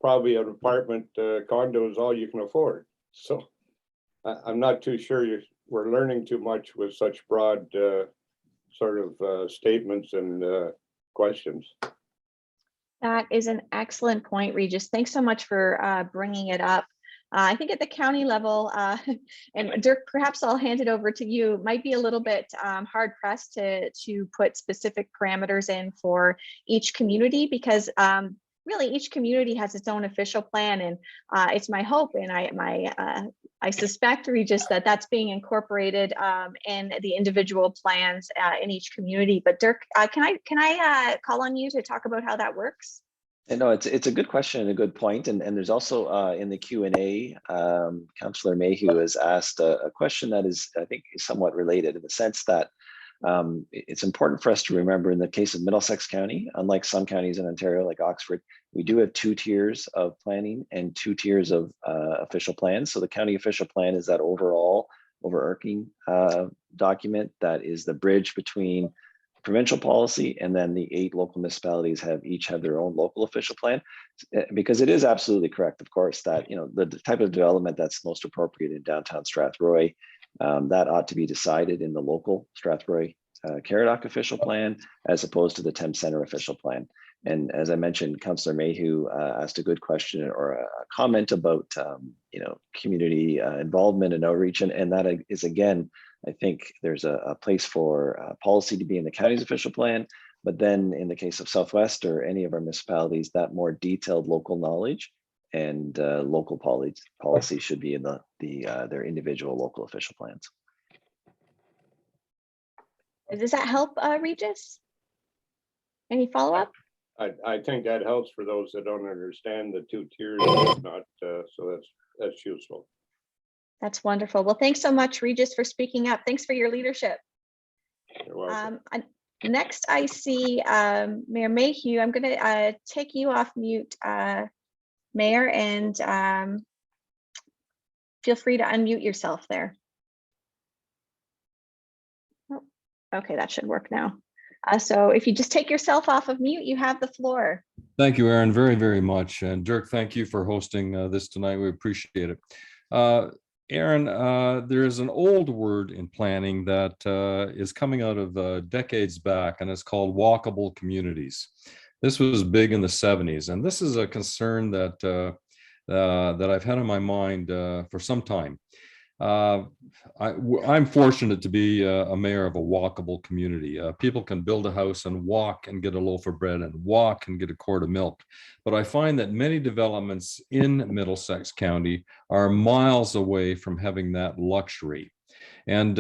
[SPEAKER 5] probably an apartment condo is all you can afford. So I'm not too sure we're learning too much with such broad sort of statements and questions.
[SPEAKER 1] That is an excellent point, Regis. Thanks so much for bringing it up. I think at the county level, and Dirk, perhaps I'll hand it over to you, might be a little bit hard pressed to put specific parameters in for each community, because really each community has its own official plan, and it's my hope, and I suspect, Regis, that that's being incorporated in the individual plans in each community. But Dirk, can I call on you to talk about how that works?
[SPEAKER 3] And no, it's a good question and a good point. And there's also in the Q&A, Councillor Mayhew has asked a question that is, I think, somewhat related, in the sense that it's important for us to remember, in the case of Middlesex County, unlike some counties in Ontario, like Oxford, we do have 2 tiers of planning and 2 tiers of official plans. So the county official plan is that overall overarching document that is the bridge between provincial policy, and then the 8 local municipalities each have their own local official plan. Because it is absolutely correct, of course, that the type of development that's most appropriate in downtown Strathroy, that ought to be decided in the local Strathroy Caradoc official plan, as opposed to the Thames Centre official plan. And as I mentioned, Councillor Mayhew asked a good question or a comment about community involvement and outreach, and that is, again, I think there's a place for policy to be in the county's official plan, but then in the case of Southwest or any of our municipalities, that more detailed local knowledge and local policy should be in their individual local official plans.
[SPEAKER 1] Does that help, Regis? Any follow-up?
[SPEAKER 5] I think that helps for those that don't understand the 2 tiers and whatnot, so that's useful.
[SPEAKER 1] That's wonderful. Well, thanks so much, Regis, for speaking up. Thanks for your leadership.
[SPEAKER 5] You're welcome.
[SPEAKER 1] Next, I see Mayor Mayhew. I'm going to take you off mute, Mayor, and feel free to unmute yourself there. Oh, okay, that should work now. So if you just take yourself off of mute, you have the floor.
[SPEAKER 6] Thank you, Aaron, very, very much. And Dirk, thank you for hosting this tonight. We appreciate it. Aaron, there's an old word in planning that is coming out of decades back, and it's called walkable communities. This was big in the 70s, and this is a concern that I've had on my mind for some time. I'm fortunate to be a mayor of a walkable community. People can build a house and walk and get a loaf of bread and walk and get a quart of milk. But I find that many developments in Middlesex County are miles away from having that luxury. And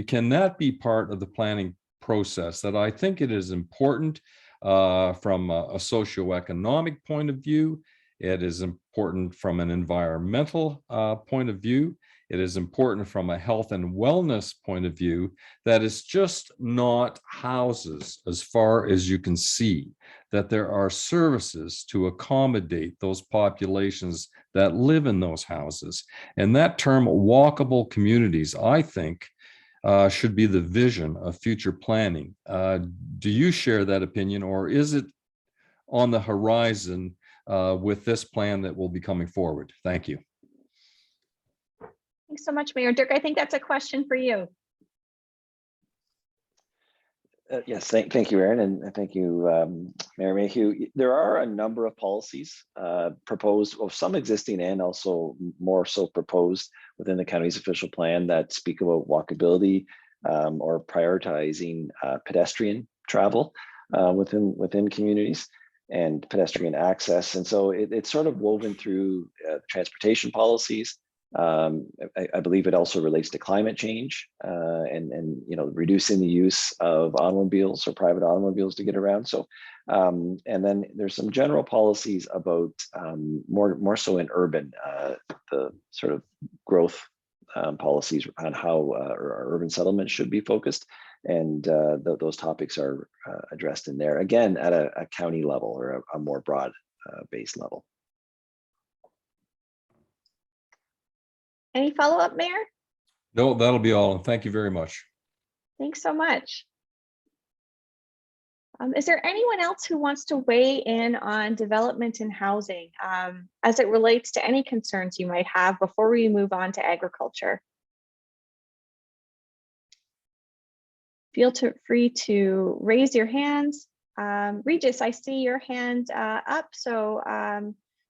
[SPEAKER 6] can that be part of the planning process? That I think it is important from a socioeconomic point of view. It is important from an environmental point of view. It is important from a health and wellness point of view. That it's just not houses as far as you can see, that there are services to accommodate those populations that live in those houses. And that term walkable communities, I think, should be the vision of future planning. Do you share that opinion, or is it on the horizon with this plan that will be coming forward? Thank you.
[SPEAKER 1] Thanks so much, Mayor. Dirk, I think that's a question for you.
[SPEAKER 3] Yes, thank you, Aaron, and thank you, Mayor Mayhew. There are a number of policies proposed, well, some existing and also more so proposed within the county's official plan that speak about walkability or prioritizing pedestrian travel within communities and pedestrian access. And so it's sort of woven through transportation policies. I believe it also relates to climate change and reducing the use of automobiles or private automobiles to get around. So and then there's some general policies about more so in urban, the sort of growth policies on how our urban settlements should be focused, and those topics are addressed in there, again at a county level or a more broad based level.
[SPEAKER 1] Any follow-up, Mayor?
[SPEAKER 6] No, that'll be all. And thank you very much.
[SPEAKER 1] Thanks so much. Is there anyone else who wants to weigh in on development and housing as it relates to any concerns you might have before we move on to agriculture? Feel free to raise your hands. Regis, I see your hand up, so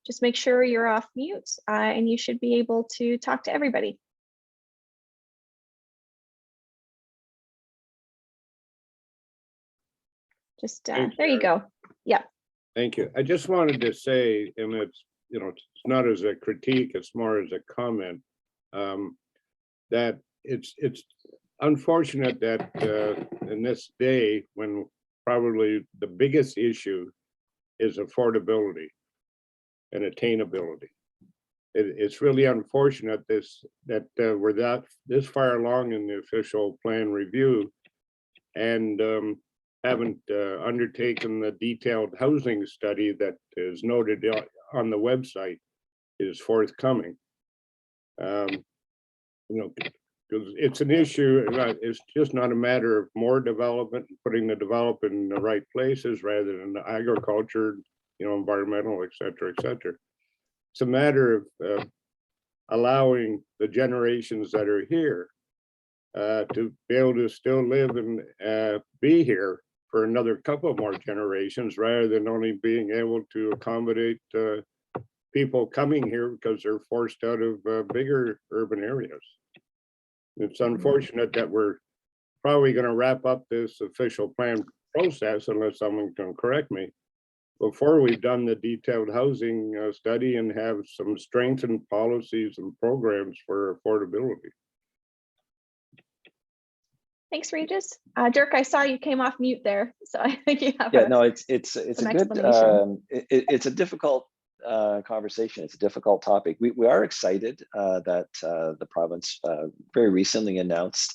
[SPEAKER 1] just make sure you're off mute and you should be able to talk to everybody. Just there you go. Yeah.
[SPEAKER 5] Thank you. I just wanted to say, and it's not as a critique, it's more as a comment, that it's unfortunate that in this day when probably the biggest issue is affordability and attainability. It's really unfortunate that we're this far along in the official plan review and haven't undertaken the detailed housing study that is noted on the website is forthcoming. Because it's an issue, it's just not a matter of more development and putting the development in the right places rather than the agriculture, environmental, et cetera, et cetera. It's a matter of allowing the generations that are here to be able to still live and be here for another couple more generations rather than only being able to accommodate people coming here because they're forced out of bigger urban areas. It's unfortunate that we're probably going to wrap up this official plan process, unless someone can correct me, before we've done the detailed housing study and have some strengthened policies and programs for affordability.
[SPEAKER 1] Thanks, Regis. Dirk, I saw you came off mute there, so I think you have.
[SPEAKER 3] Yeah, no, it's a good. It's a difficult conversation. It's a difficult topic. We are excited that the province very recently announced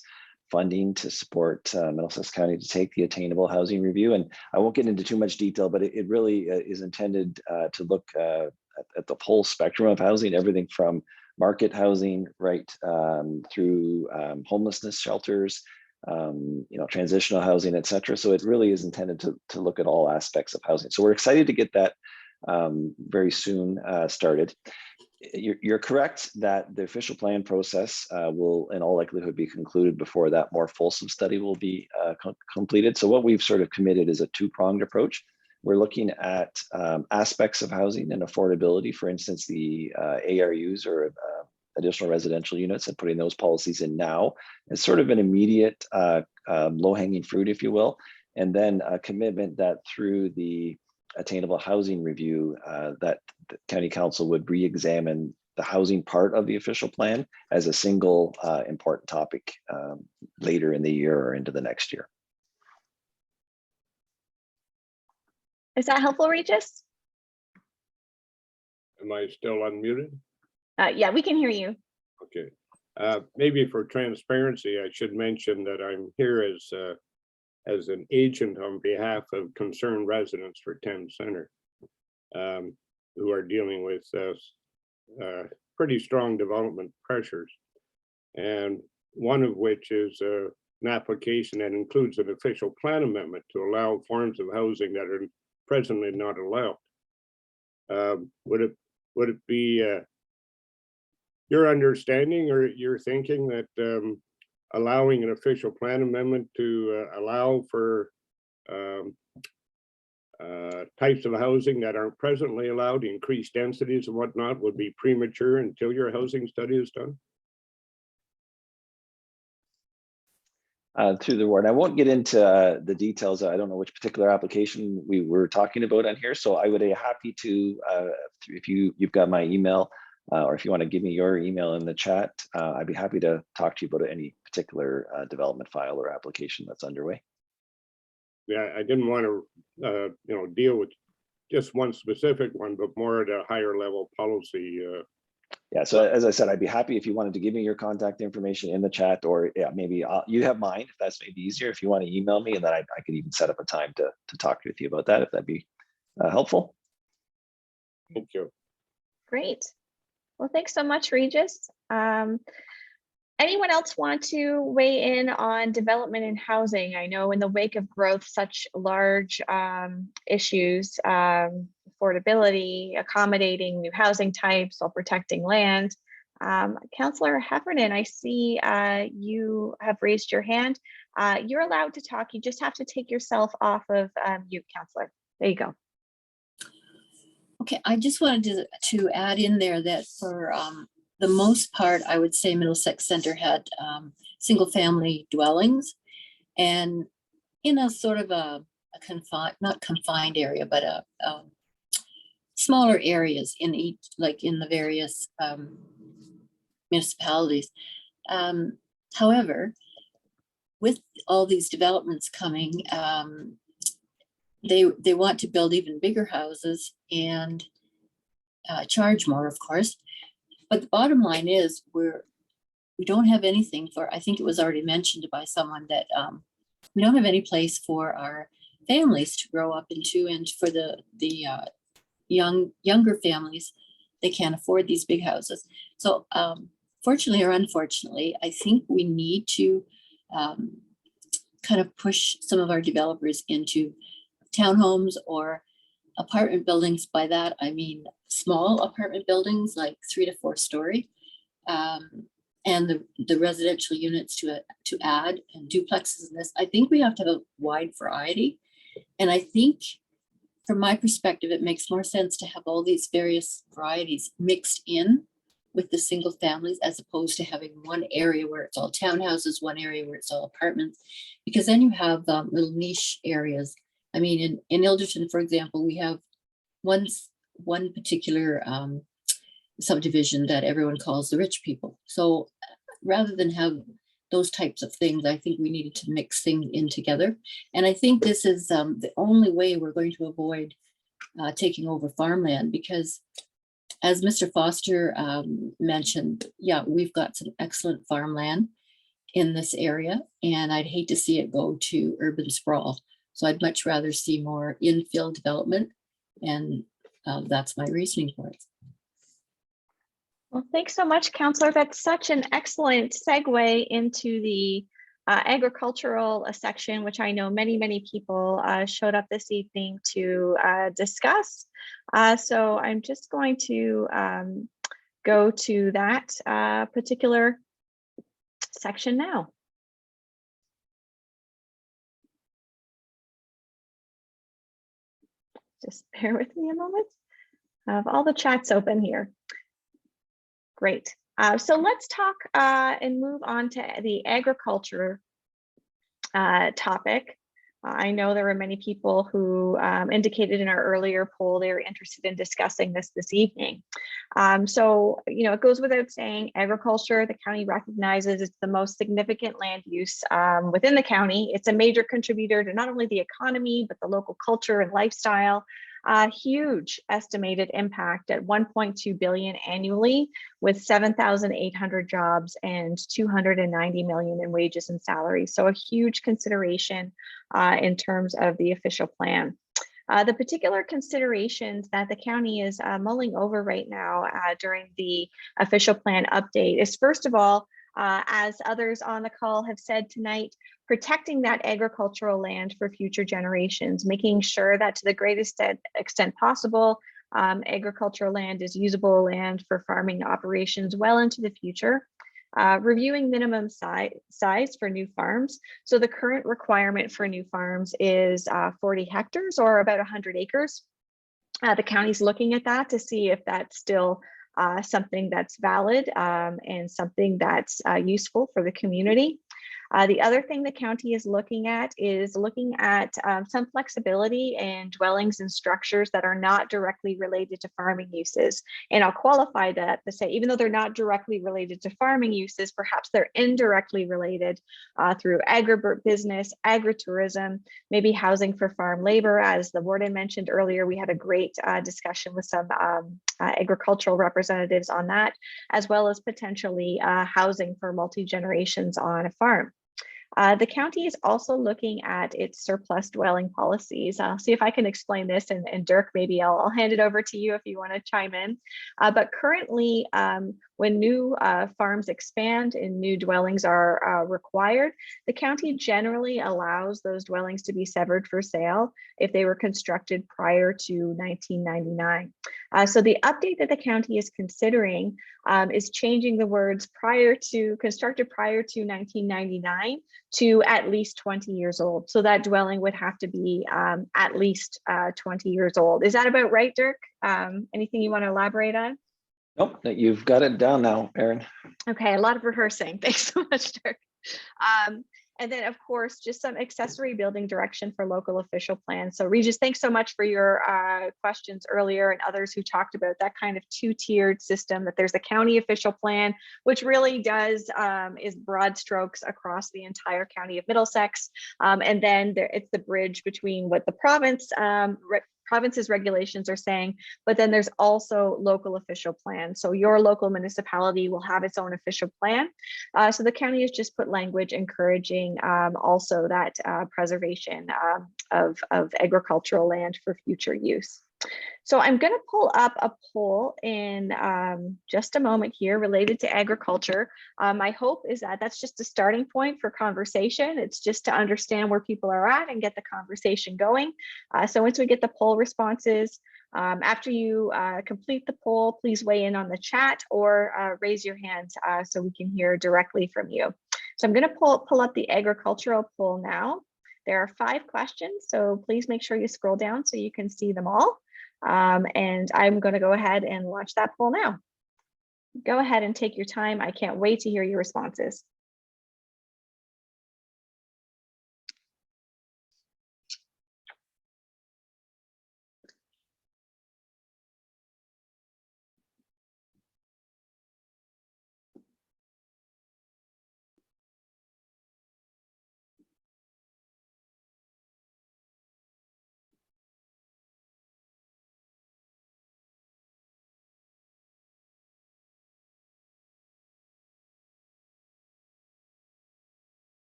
[SPEAKER 3] funding to support Middlesex County to take the Attainable housing review. And I won't get into too much detail, but it really is intended to look at the whole spectrum of housing, everything from market housing right through homelessness shelters, transitional housing, et cetera. So it really is intended to look at all aspects of housing. So we're excited to get that very soon started. You're correct that the official plan process will in all likelihood be concluded before that more fulsome study will be completed. So what we've sort of committed is a two-pronged approach. We're looking at aspects of housing and affordability, for instance, the ARUs or additional residential units, and putting those policies in now as sort of an immediate low-hanging fruit, if you will, and then a commitment that through the Attainable housing review that the County Council would re-examine the housing part of the official plan as a single important topic later in the year or into the next year.
[SPEAKER 1] Is that helpful, Regis?
[SPEAKER 5] Am I still unmuted?
[SPEAKER 1] Yeah, we can hear you.
[SPEAKER 5] Okay. Maybe for transparency, I should mention that I'm here as an agent on behalf of concerned residents for Thames Center, who are dealing with pretty strong development pressures. And one of which is an application that includes an official plan amendment to allow forms of housing that are presently not allowed. Would it be your understanding or your thinking that allowing an official plan amendment to allow for types of housing that aren't presently allowed, increased densities and whatnot, would be premature until your housing study is done?
[SPEAKER 3] Through the ward, I won't get into the details. I don't know which particular application we were talking about on here, so I would be happy to, if you've got my email, or if you want to give me your email in the chat, I'd be happy to talk to you about any particular development file or application that's underway.
[SPEAKER 5] Yeah, I didn't want to, deal with just one specific one, but more at a higher level policy.
[SPEAKER 3] Yeah, so as I said, I'd be happy if you wanted to give me your contact information in the chat, or yeah, maybe you have mine, if that's maybe easier. If you want to email me, and then I could even set up a time to talk with you about that, if that'd be helpful.
[SPEAKER 5] Thank you.
[SPEAKER 1] Great. Well, thanks so much, Regis. Anyone else want to weigh in on development and housing? I know in the wake of growth, such large issues, affordability, accommodating new housing types while protecting land. Councillor Heffernan, I see you have raised your hand. You're allowed to talk. You just have to take yourself off of mute, Councillor. There you go.
[SPEAKER 7] Okay, I just wanted to add in there that for the most part, I would say Middlesex Center had single family dwellings, and in a sort of a confined, not confined area, but a smaller areas in each, like in the various municipalities. However, with all these developments coming, they want to build even bigger houses and charge more, of course. But the bottom line is we don't have anything for, I think it was already mentioned by someone that we don't have any place for our families to grow up into, and for the younger families, they can't afford these big houses. So fortunately or unfortunately, I think we need to kind of push some of our developers into townhomes or apartment buildings. By that, I mean small apartment buildings, like 3 to 4 story, and the residential units to add, and duplexes in this. I think we have to have a wide variety. And I think from my perspective, it makes more sense to have all these various varieties mixed in with the single families, as opposed to having one area where it's all townhouses, one area where it's all apartments, because then you have little niche areas. I mean, in Ilderton, for example, we have one particular subdivision that everyone calls the rich people. So rather than have those types of things, I think we needed to mix things in together. And I think this is the only way we're going to avoid taking over farmland, because as Mr. Foster mentioned, yeah, we've got some excellent farmland in this area, and I'd hate to see it go to urban sprawl. So I'd much rather see more infill development, and that's my reasoning for it.
[SPEAKER 1] Well, thanks so much, Councillor. That's such an excellent segue into the agricultural section, which I know many people showed up this evening to discuss. So I'm just going to go to that particular section now. Just bear with me a moment. I have all the chats open here. Great. So let's talk and move on to the agriculture topic. I know there were many people who indicated in our earlier poll they were interested in discussing this evening. So, it goes without saying, agriculture, the county recognizes it's the most significant land use within the county. It's a major contributor to not only the economy, but the local culture and lifestyle. Huge estimated impact at 1.2 billion annually, with 7,800 jobs and 290 million in wages and salaries. So a huge consideration in terms of the official plan. The particular considerations that the county is mulling over right now during the official plan update is, first of all, as others on the call have said tonight, protecting that agricultural land for future generations, making sure that to the greatest extent possible, agricultural land is usable land for farming operations well into the future. Reviewing minimum size for new farms. So the current requirement for new farms is 40 hectares or about 100 acres. The county's looking at that to see if that's still something that's valid and something that's useful for the community. The other thing the county is looking at some flexibility in dwellings and structures that are not directly related to farming uses. And I'll qualify that to say, even though they're not directly related to farming uses, perhaps they're indirectly related through agribusiness, agritourism, maybe housing for farm labor. As the warden mentioned earlier, we had a great discussion with some agricultural representatives on that, as well as potentially housing for multi-generations on a farm. The county is also looking at its surplus dwelling policies. I'll see if I can explain this, and Dirk, maybe I'll hand it over to you if you want to chime in. But currently, when new farms expand and new dwellings are required, the county generally allows those dwellings to be severed for sale if they were constructed prior to 1999. So the update that the county is considering is changing the words constructed prior to 1999 to at least 20 years old. So that dwelling would have to be at least 20 years old. Is that about right, Dirk? Anything you want to elaborate on?
[SPEAKER 3] Nope, you've got it down now, Erin.
[SPEAKER 1] Okay, a lot of rehearsing. Thanks so much, Dirk. And then, of course, just some accessory building direction for local official plans. So Regis, thanks so much for your questions earlier, and others who talked about that kind of two-tiered system, that there's a county official plan, which really does is broad strokes across the entire county of Middlesex. And then it's the bridge between what the province's regulations are saying, but then there's also local official plans. So your local municipality will have its own official plan. So the county has just put language encouraging also that preservation of agricultural land for future use. So I'm going to pull up a poll in just a moment here related to agriculture. My hope is that that's just a starting point for conversation. It's just to understand where people are at and get the conversation going. So once we get the poll responses, after you complete the poll, please weigh in on the chat or raise your hand so we can hear directly from you. So I'm going to pull up the agricultural poll now. There are 5 questions, so please make sure you scroll down so you can see them all. And I'm going to go ahead and launch that poll now. Go ahead and take your time. I can't wait to hear your responses.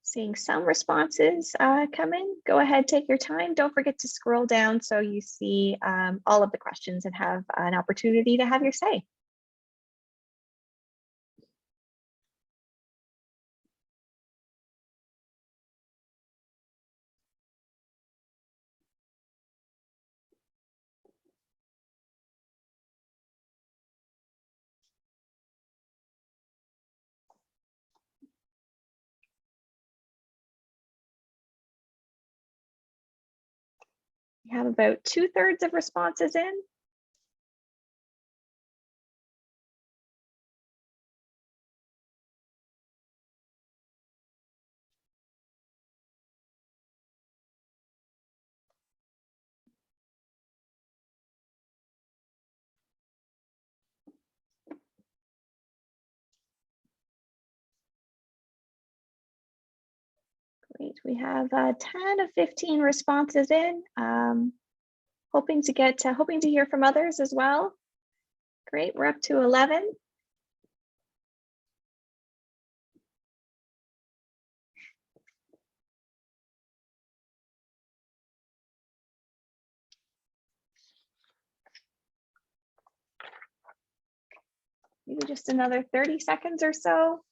[SPEAKER 1] Seeing some responses come in. Go ahead, take your time. Don't forget to scroll down so you see all of the questions and have an opportunity to have your say. We have about 2/3 of responses in. Great, we have 10 of 15 responses in. Hoping to hear from others as well. Great, we're up to 11. Maybe just another 30 seconds or so.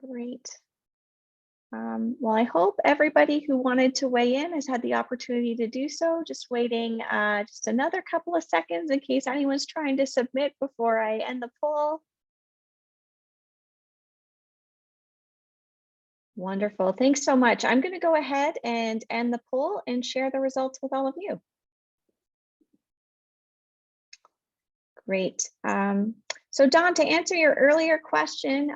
[SPEAKER 1] Great. Well, I hope everybody who wanted to weigh in has had the opportunity to do so. Just waiting just another couple of seconds in case anyone's trying to submit before I end the poll. Wonderful. Thanks so much. I'm going to go ahead and end the poll and share the results with all of you. Great. So Don, to answer your earlier question,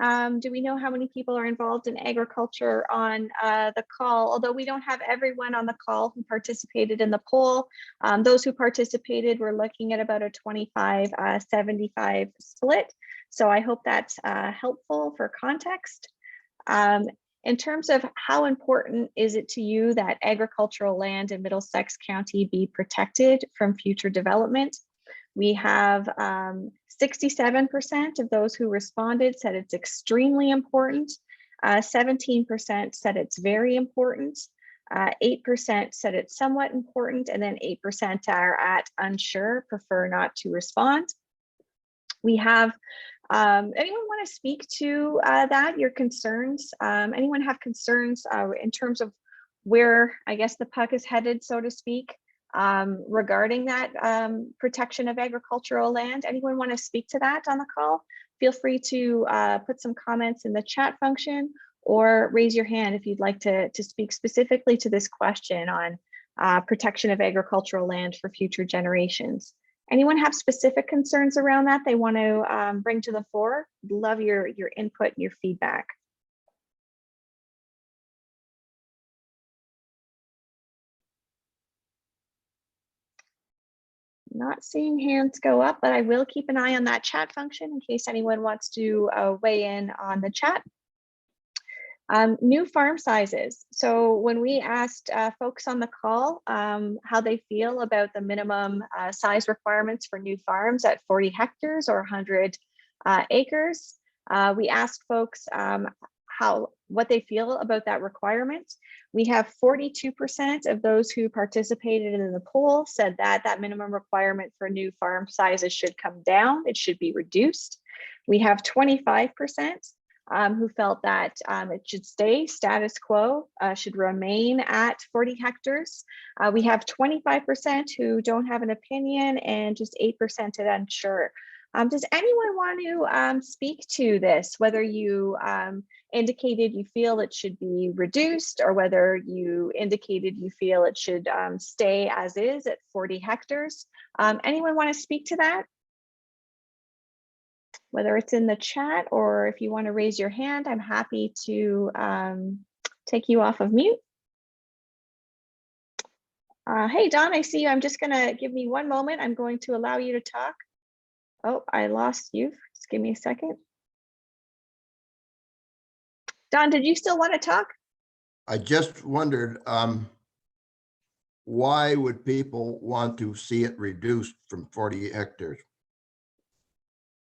[SPEAKER 1] do we know how many people are involved in agriculture on the call? Although we don't have everyone on the call who participated in the poll, those who participated were looking at about a 25-75 split. So I hope that's helpful for context. In terms of how important is it to you that agricultural land in Middlesex County be protected from future development? We have 67% of those who responded said it's extremely important. 17% said it's very important. 8% said it's somewhat important, and then 8% are at unsure, prefer not to respond. We have, anyone want to speak to that, your concerns? Anyone have concerns in terms of where, I guess, the puck is headed, so to speak? Regarding that protection of agricultural land. Anyone want to speak to that on the call? Feel free to put some comments in the chat function or raise your hand if you'd like to speak specifically to this question on protection of agricultural land for future generations. Anyone have specific concerns around that they want to bring to the fore? Love your input and your feedback. Not seeing hands go up, but I will keep an eye on that chat function in case anyone wants to weigh in on the chat. New farm sizes. So when we asked folks on the call how they feel about the minimum size requirements for new farms at 40 hectares or 100 acres, we asked folks what they feel about that requirement. We have 42% of those who participated in the poll said that that minimum requirement for new farm sizes should come down. It should be reduced. We have 25% who felt that it should stay status quo, should remain at 40 hectares. We have 25% who don't have an opinion and just 8% are unsure. Does anyone want to speak to this, whether you indicated you feel it should be reduced or whether you indicated you feel it should stay as is at 40 hectares? Anyone want to speak to that? Whether it's in the chat or if you want to raise your hand, I'm happy to take you off of mute. Hey, Don, I see you. I'm just going to give me one moment. I'm going to allow you to talk. Oh, I lost you. Just give me a second. Don, did you still want to talk?
[SPEAKER 4] I just wondered, why would people want to see it reduced from 40 hectares?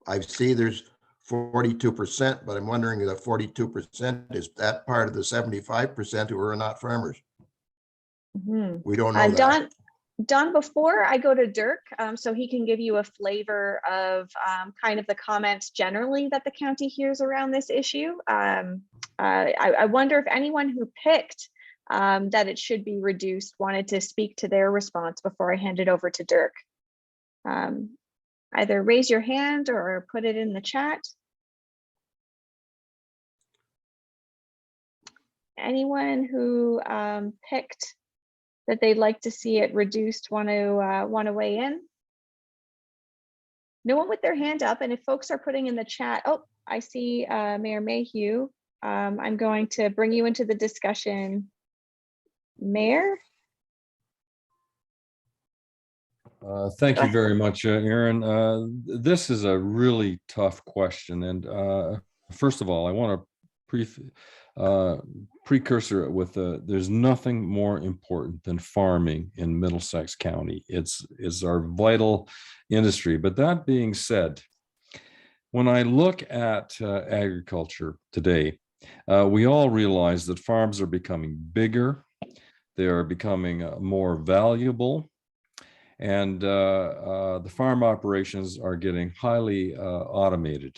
[SPEAKER 4] I see there's 42%, but I'm wondering if the 42% is that part of the 75% who are not farmers.
[SPEAKER 1] Mhm.
[SPEAKER 4] We don't know that.
[SPEAKER 1] Don, before I go to Dirk, so he can give you a flavor of kind of the comments generally that the county hears around this issue. I wonder if anyone who picked that it should be reduced wanted to speak to their response before I hand it over to Dirk. Either raise your hand or put it in the chat. Anyone who picked that they'd like to see it reduced want to weigh in? No one with their hand up, and if folks are putting in the chat, oh, I see Mayor Mayhew. I'm going to bring you into the discussion. Mayor?
[SPEAKER 6] Thank you very much, Aaron. This is a really tough question. And first of all, I want to precursor it with there's nothing more important than farming in Middlesex County. It's our vital industry. But that being said, when I look at agriculture today, we all realize that farms are becoming bigger. They are becoming more valuable. And the farm operations are getting highly automated.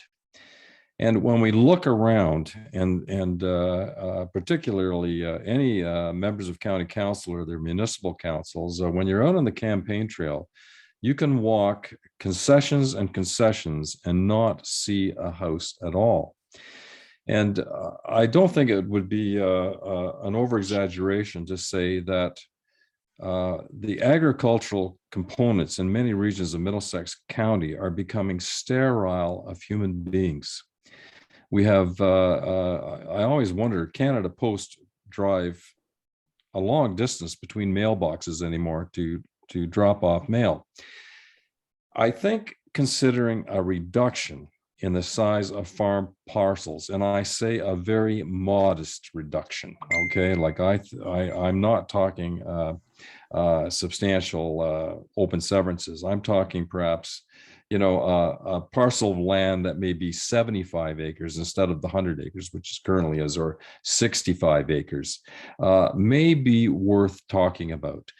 [SPEAKER 6] And when we look around, and particularly any members of county council or their municipal councils, when you're out on the campaign trail, you can walk concessions and concessions and not see a house at all. And I don't think it would be an over-exaggeration to say that the agricultural components in many regions of Middlesex County are becoming sterile of human beings. We have, I always wonder, Canada Post drive a long distance between mailboxes anymore to drop off mail. I think considering a reduction in the size of farm parcels, and I say a very modest reduction, okay? Like I'm not talking substantial open severances. I'm talking perhaps, a parcel of land that may be 75 acres instead of the 100 acres, which is currently is, or 65 acres, may be worth talking about.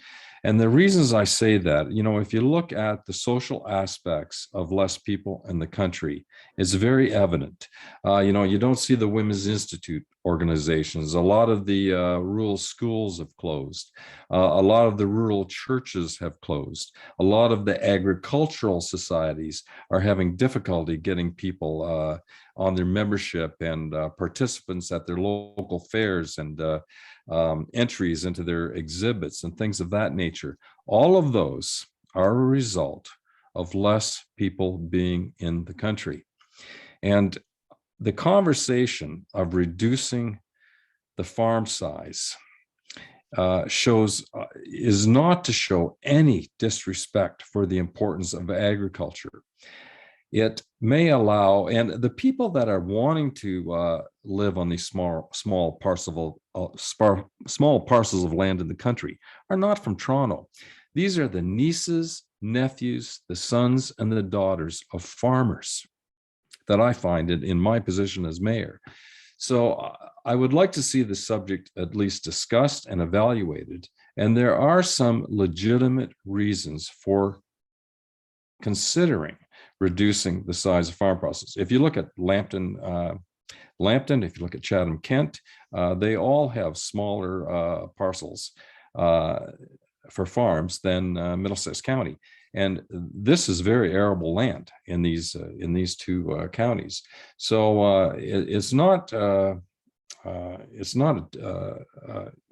[SPEAKER 6] And the reasons I say that, if you look at the social aspects of less people in the country, it's very evident. You don't see the Women's Institute organizations. A lot of the rural schools have closed. A lot of the rural churches have closed. A lot of the agricultural societies are having difficulty getting people on their membership and participants at their local fairs and entries into their exhibits and things of that nature. All of those are a result of less people being in the country. And the conversation of reducing the farm size is not to show any disrespect for the importance of agriculture. It may allow, and the people that are wanting to live on these small parcels of land in the country are not from Toronto. These are the nieces, nephews, the sons, and the daughters of farmers that I find in my position as mayor. So I would like to see the subject at least discussed and evaluated. And there are some legitimate reasons for considering reducing the size of farm parcels. If you look at Lambton, if you look at Chatham-Kent, they all have smaller parcels for farms than Middlesex County. And this is very arable land in these two counties. So it's not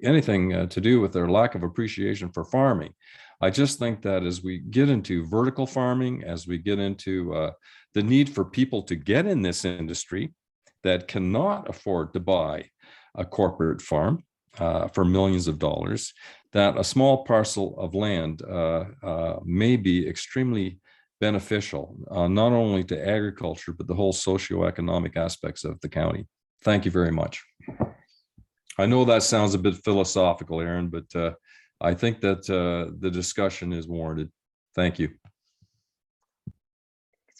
[SPEAKER 6] anything to do with their lack of appreciation for farming. I just think that as we get into vertical farming, as we get into the need for people to get in this industry that cannot afford to buy a corporate farm for millions of dollars, that a small parcel of land may be extremely beneficial, not only to agriculture, but the whole socioeconomic aspects of the county. Thank you very much. I know that sounds a bit philosophical, Aaron, but I think that the discussion is warranted. Thank you.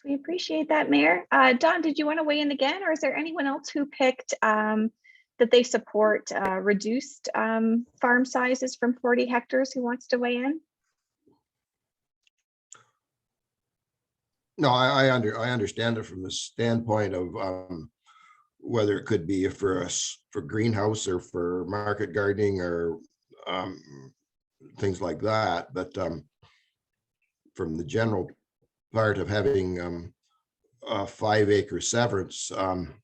[SPEAKER 1] We appreciate that, Mayor. Don, did you want to weigh in again, or is there anyone else who picked that they support reduced farm sizes from 40 hectares who wants to weigh in?
[SPEAKER 4] No, I understand it from the standpoint of whether it could be for us for greenhouse or for market gardening or things like that. But from the general part of having a 5 acre severance, I'm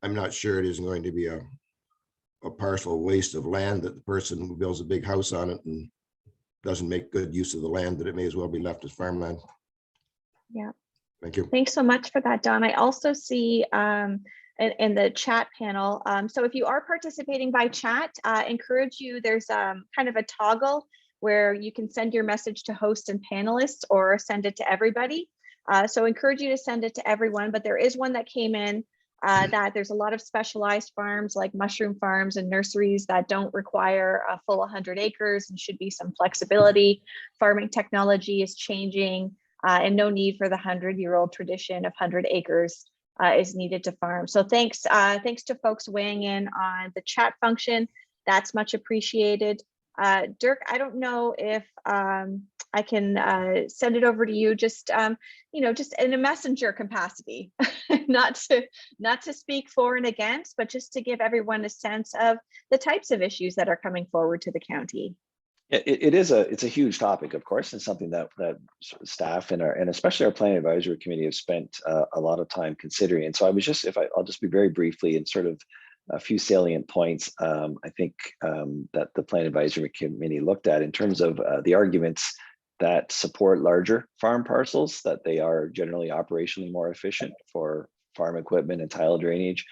[SPEAKER 4] not sure it isn't going to be a parcel waste of land that the person who builds a big house on it and doesn't make good use of the land, that it may as well be left as farmland.
[SPEAKER 1] Yeah.
[SPEAKER 4] Thank you.
[SPEAKER 1] Thanks so much for that, Don. I also see in the chat panel, so if you are participating by chat, encourage you, there's kind of a toggle where you can send your message to host and panelists or send it to everybody. So encourage you to send it to everyone, but there is one that came in that there's a lot of specialized farms like mushroom farms and nurseries that don't require a full 100 acres and should be some flexibility. Farming technology is changing. And no need for the 100-year-old tradition of 100 acres is needed to farm. So thanks to folks weighing in on the chat function. That's much appreciated. Dirk, I don't know if I can send it over to you, just just in a messenger capacity, not to speak for and against, but just to give everyone a sense of the types of issues that are coming forward to the county.
[SPEAKER 3] It's a huge topic, of course, and something that staff and especially our planning advisory committee have spent a lot of time considering. And so I'll just be very briefly and sort of a few salient points. I think that the planning advisory committee looked at in terms of the arguments that support larger farm parcels, that they are generally operationally more efficient for farm equipment and tile drainage,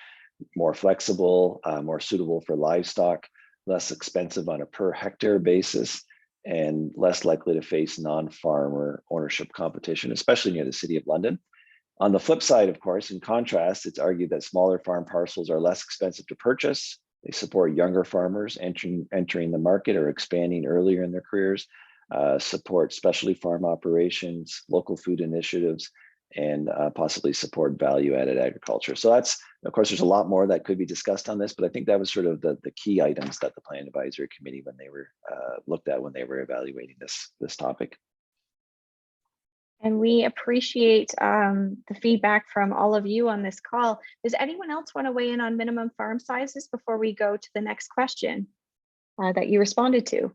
[SPEAKER 3] more flexible, more suitable for livestock, less expensive on a per hectare basis, and less likely to face non-farmer ownership competition, especially near the City of London. On the flip side, of course, in contrast, it's argued that smaller farm parcels are less expensive to purchase. They support younger farmers entering the market or expanding earlier in their careers, support specialty farm operations, local food initiatives, and possibly support value-added agriculture. So that's, of course, there's a lot more that could be discussed on this, but I think that was sort of the key items that the Planning Advisory Committee when they were looked at when they were evaluating this topic.
[SPEAKER 1] And we appreciate the feedback from all of you on this call. Does anyone else want to weigh in on minimum farm sizes before we go to the next question that you responded to?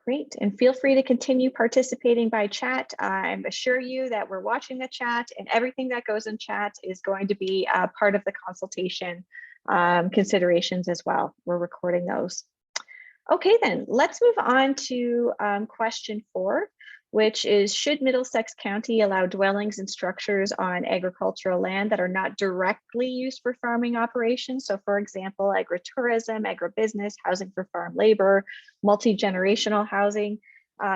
[SPEAKER 1] Great, and feel free to continue participating by chat. I assure you that we're watching the chat, and everything that goes in chat is going to be part of the consultation considerations as well. We're recording those. Okay, then let's move on to question 4, which is, should Middlesex County allow dwellings and structures on agricultural land that are not directly used for farming operations? So for example, agritourism, agribusiness, housing for farm labor, multi-generational housing.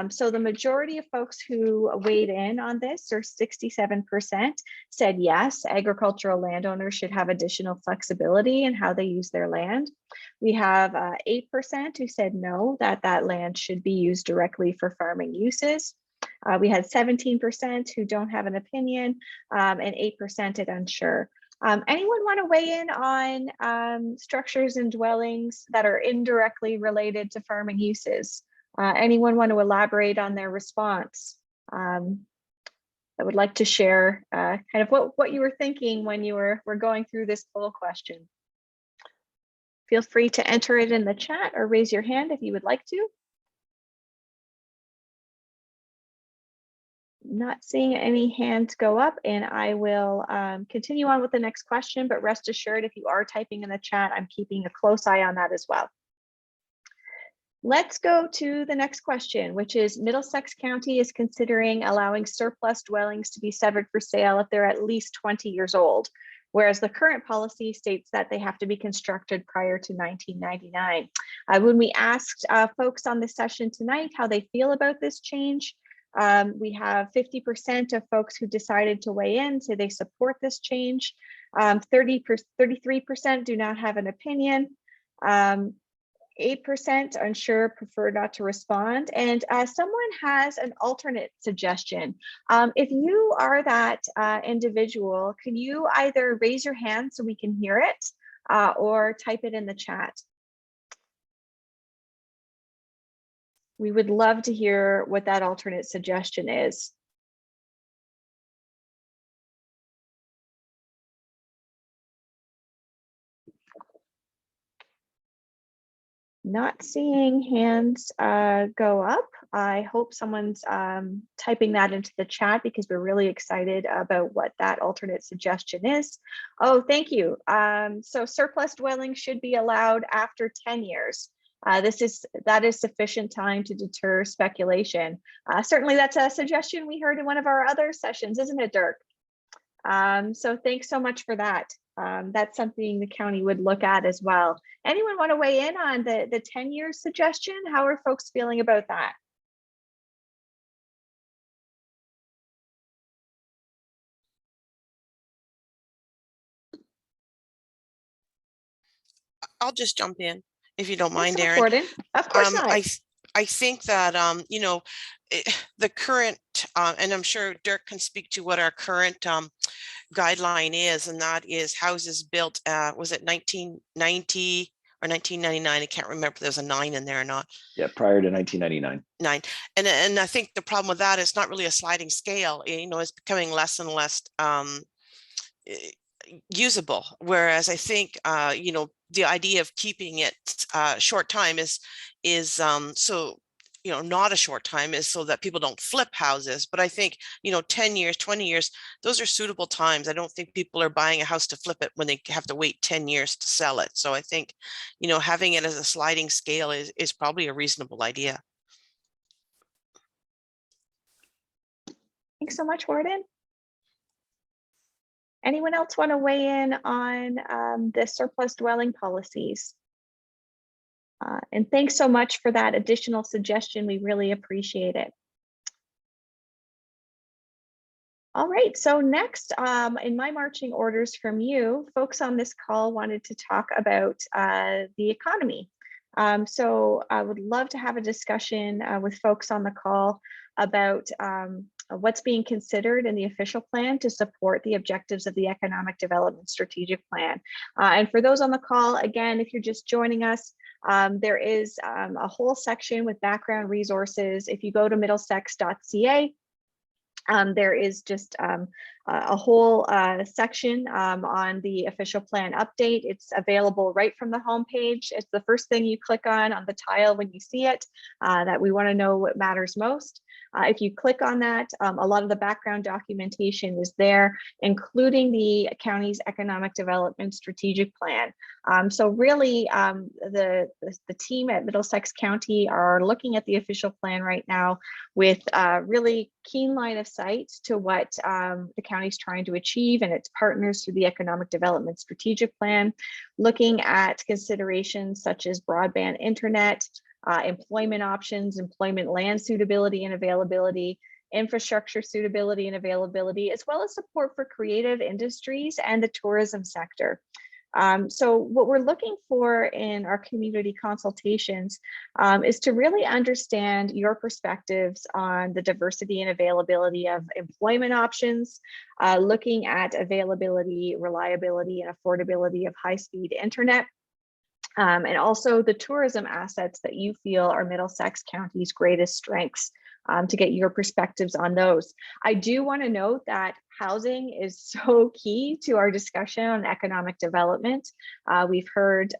[SPEAKER 1] So the majority of folks who weighed in on this, or 67%, said yes, agricultural landowners should have additional flexibility in how they use their land. We have 8% who said no, that land should be used directly for farming uses. We had 17% who don't have an opinion, and 8% at unsure. Anyone want to weigh in on structures and dwellings that are indirectly related to farming uses? Anyone want to elaborate on their response? I would like to share kind of what you were thinking when you were going through this poll question. Feel free to enter it in the chat or raise your hand if you would like to. Not seeing any hands go up, and I will continue on with the next question, but rest assured, if you are typing in the chat, I'm keeping a close eye on that as well. Let's go to the next question, which is, Middlesex County is considering allowing surplus dwellings to be severed for sale if they're at least 20 years old, whereas the current policy states that they have to be constructed prior to 1999. When we asked folks on this session tonight how they feel about this change, we have 50% of folks who decided to weigh in, say they support this change. 33% do not have an opinion. 8% unsure, prefer not to respond. And someone has an alternate suggestion. If you are that individual, can you either raise your hand so we can hear it or type it in the chat? We would love to hear what that alternate suggestion is. Not seeing hands go up. I hope someone's typing that into the chat because we're really excited about what that alternate suggestion is. Oh, thank you. So surplus dwellings should be allowed after 10 years. That is sufficient time to deter speculation. Certainly that's a suggestion we heard in one of our other sessions, isn't it, Dirk? So thanks so much for that. That's something the county would look at as well. Anyone want to weigh in on the 10-year suggestion? How are folks feeling about that?
[SPEAKER 2] I'll just jump in if you don't
[SPEAKER 1] Thanks
[SPEAKER 2] mind,
[SPEAKER 1] so much,
[SPEAKER 2] Erin.
[SPEAKER 1] Gordon. Of course not.
[SPEAKER 2] I think that, you know, the current, and I'm sure Dirk can speak to what our current guideline is, and that is houses built, was it 1990 or 1999? I can't remember if there's a 9 in there or not.
[SPEAKER 3] Yeah, prior to 1999.
[SPEAKER 2] 9. And I think the problem with that is not really a sliding scale. You know, it's becoming less and less usable. Whereas I think, you know, the idea of keeping it short time is so, you know, not a short time is so that people don't flip houses. But I think, you know, 10 years, 20 years, those are suitable times. I don't think people are buying a house to flip it when they have to wait 10 years to sell it. So I think, you know, having it as a sliding scale is probably a reasonable idea.
[SPEAKER 1] Thanks so much, Gordon. Anyone else want to weigh in on the surplus dwelling policies? And thanks so much for that additional suggestion. We really appreciate it. All right, so next in my marching orders from you, folks on this call wanted to talk about the economy. So I would love to have a discussion with folks on the call about what's being considered in the official plan to support the objectives of the Economic Development Strategic Plan. And for those on the call, again, if you're just joining us, there is a whole section with background resources. If you go to middlesex.ca, there is just a whole section on the official plan update. It's available right from the homepage. It's the first thing you click on the tile when you see it, that we want to know what matters most. If you click on that, a lot of the background documentation is there, including the county's economic development strategic plan. So really, the team at Middlesex County are looking at the official plan right now with really keen line of sight to what the county's trying to achieve and its partners through the economic development strategic plan, looking at considerations such as broadband internet, employment options, employment land suitability and availability, infrastructure suitability and availability, as well as support for creative industries and the tourism sector. So what we're looking for in our community consultations is to really understand your perspectives on the diversity and availability of employment options, looking at availability, reliability, and affordability of high-speed internet, and also the tourism assets that you feel are Middlesex County's greatest strengths, to get your perspectives on those. I do want to note that housing is so key to our discussion on economic development. We've heard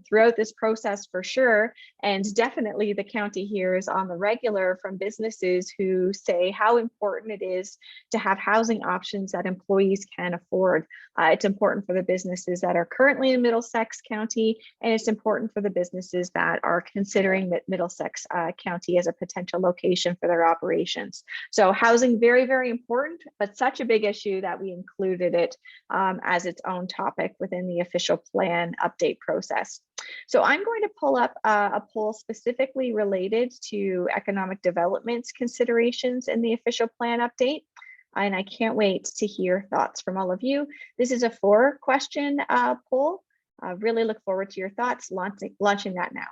[SPEAKER 1] throughout this process for sure, and definitely the county hears on the regular from businesses who say how important it is to have housing options that employees can afford. It's important for the businesses that are currently in Middlesex County, and it's important for the businesses that are considering that Middlesex County as a potential location for their operations. So housing, very, very important, but such a big issue that we included it as its own topic within the official plan update process. So I'm going to pull up a poll specifically related to economic development considerations in the official plan update. And I can't wait to hear thoughts from all of you. This is a 4-question poll. Really look forward to your thoughts, launching that now.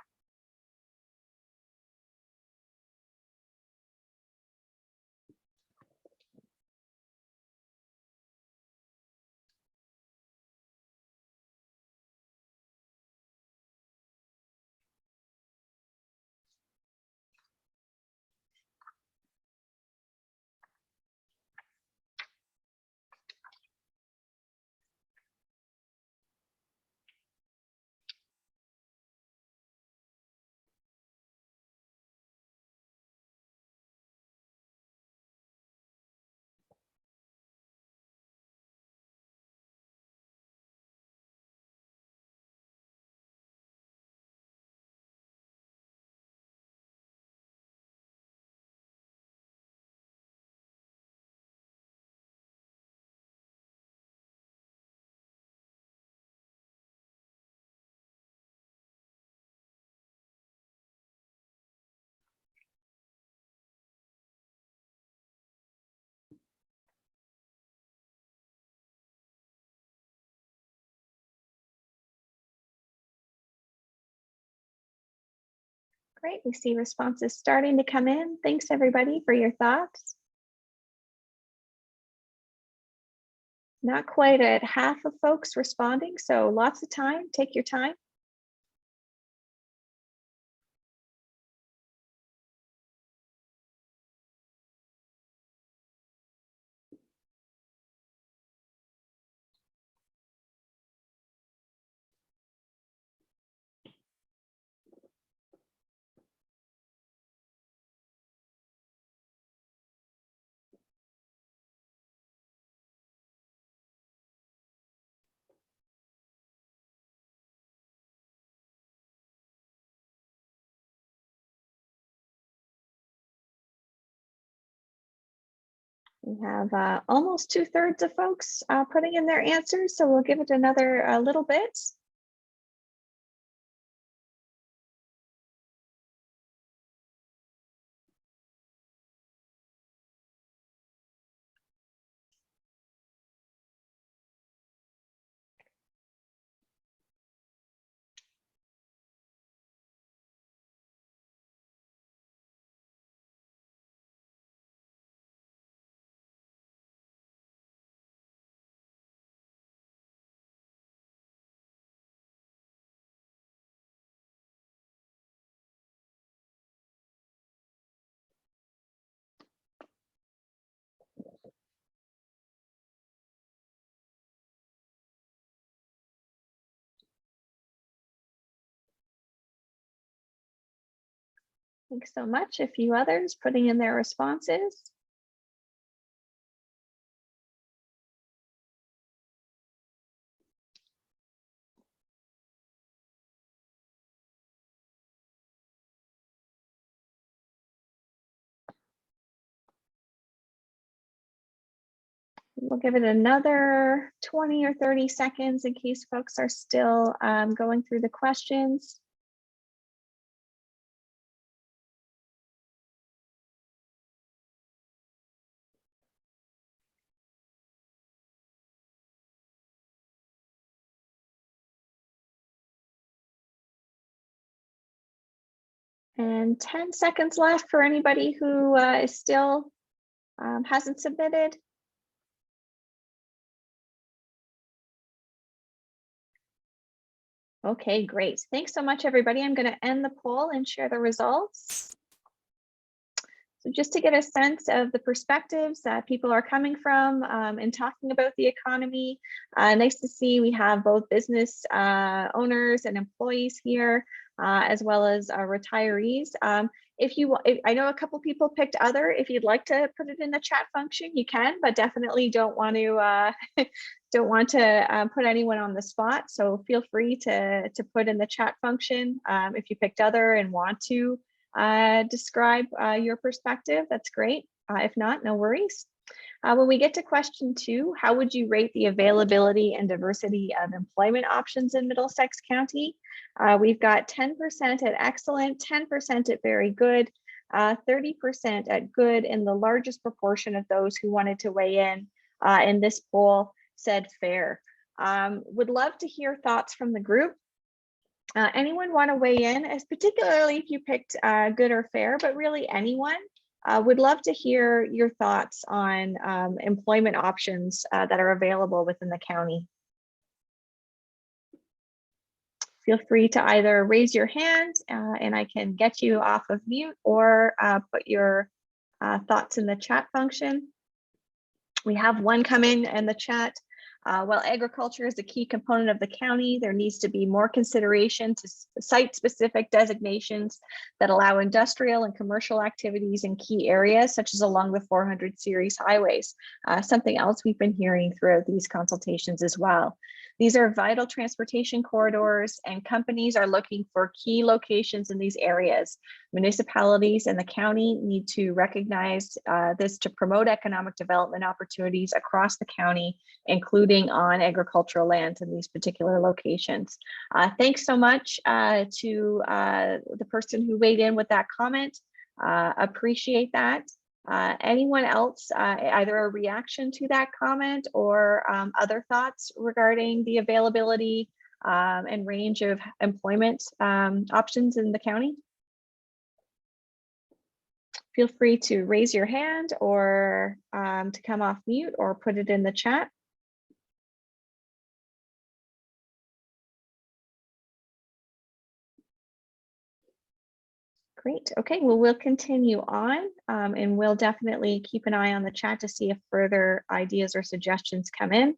[SPEAKER 1] Great, we see responses starting to come in. Thanks everybody for your thoughts. Not quite at half of folks responding, so lots of time. Take your time. We have almost 2/3 of folks putting in their answers, so we'll give it another little bit. Thanks so much. A few others putting in their responses. We'll give it another 20 or 30 seconds in case folks are still going through the questions. And 10 seconds left for anybody who is still hasn't submitted. Okay, great. Thanks so much, everybody. I'm going to end the poll and share the results. So just to get a sense of the perspectives that people are coming from and talking about the economy, nice to see we have both business owners and employees here, as well as retirees. I know a couple people picked other. If you'd like to put it in the chat function, you can, but definitely don't want to put anyone on the spot. So feel free to put in the chat function if you picked other and want to describe your perspective. That's great. If not, no worries. When we get to question 2, how would you rate the availability and diversity of employment options in Middlesex County? We've got 10% at excellent, 10% at very good, 30% at good, and the largest proportion of those who wanted to weigh in this poll said fair. Would love to hear thoughts from the group. Anyone want to weigh in, as particularly if you picked good or fair, but really anyone? Would love to hear your thoughts on employment options that are available within the county. Feel free to either raise your hand and I can get you off of mute, or put your thoughts in the chat function. We have one come in the chat. While agriculture is a key component of the county, there needs to be more consideration to site-specific designations that allow industrial and commercial activities in key areas, such as along the 400 series highways. Something else we've been hearing throughout these consultations as well. These are vital transportation corridors, and companies are looking for key locations in these areas. Municipalities and the county need to recognize this to promote economic development opportunities across the county, including on agricultural lands in these particular locations. Thanks so much to the person who weighed in with that comment. Appreciate that. Anyone else, either a reaction to that comment or other thoughts regarding the availability and range of employment options in the county? feel free to raise your hand or to come off mute or put it in the chat. Great. Okay, well, we'll continue on and we'll definitely keep an eye on the chat to see if further ideas or suggestions come in.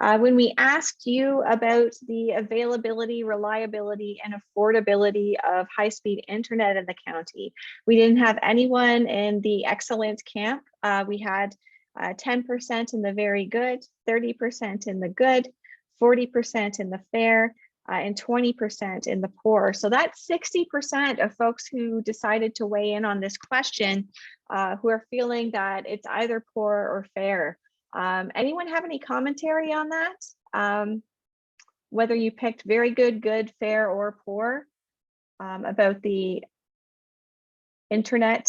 [SPEAKER 1] When we asked you about the availability, reliability, and affordability of high-speed internet in the county, we didn't have anyone in the excellent camp. We had 10% in the very good, 30% in the good, 40% in the fair, and 20% in the poor. So that's 60% of folks who decided to weigh in on this question who are feeling that it's either poor or fair. Anyone have any commentary on that? Whether you picked very good, good, fair, or poor about the internet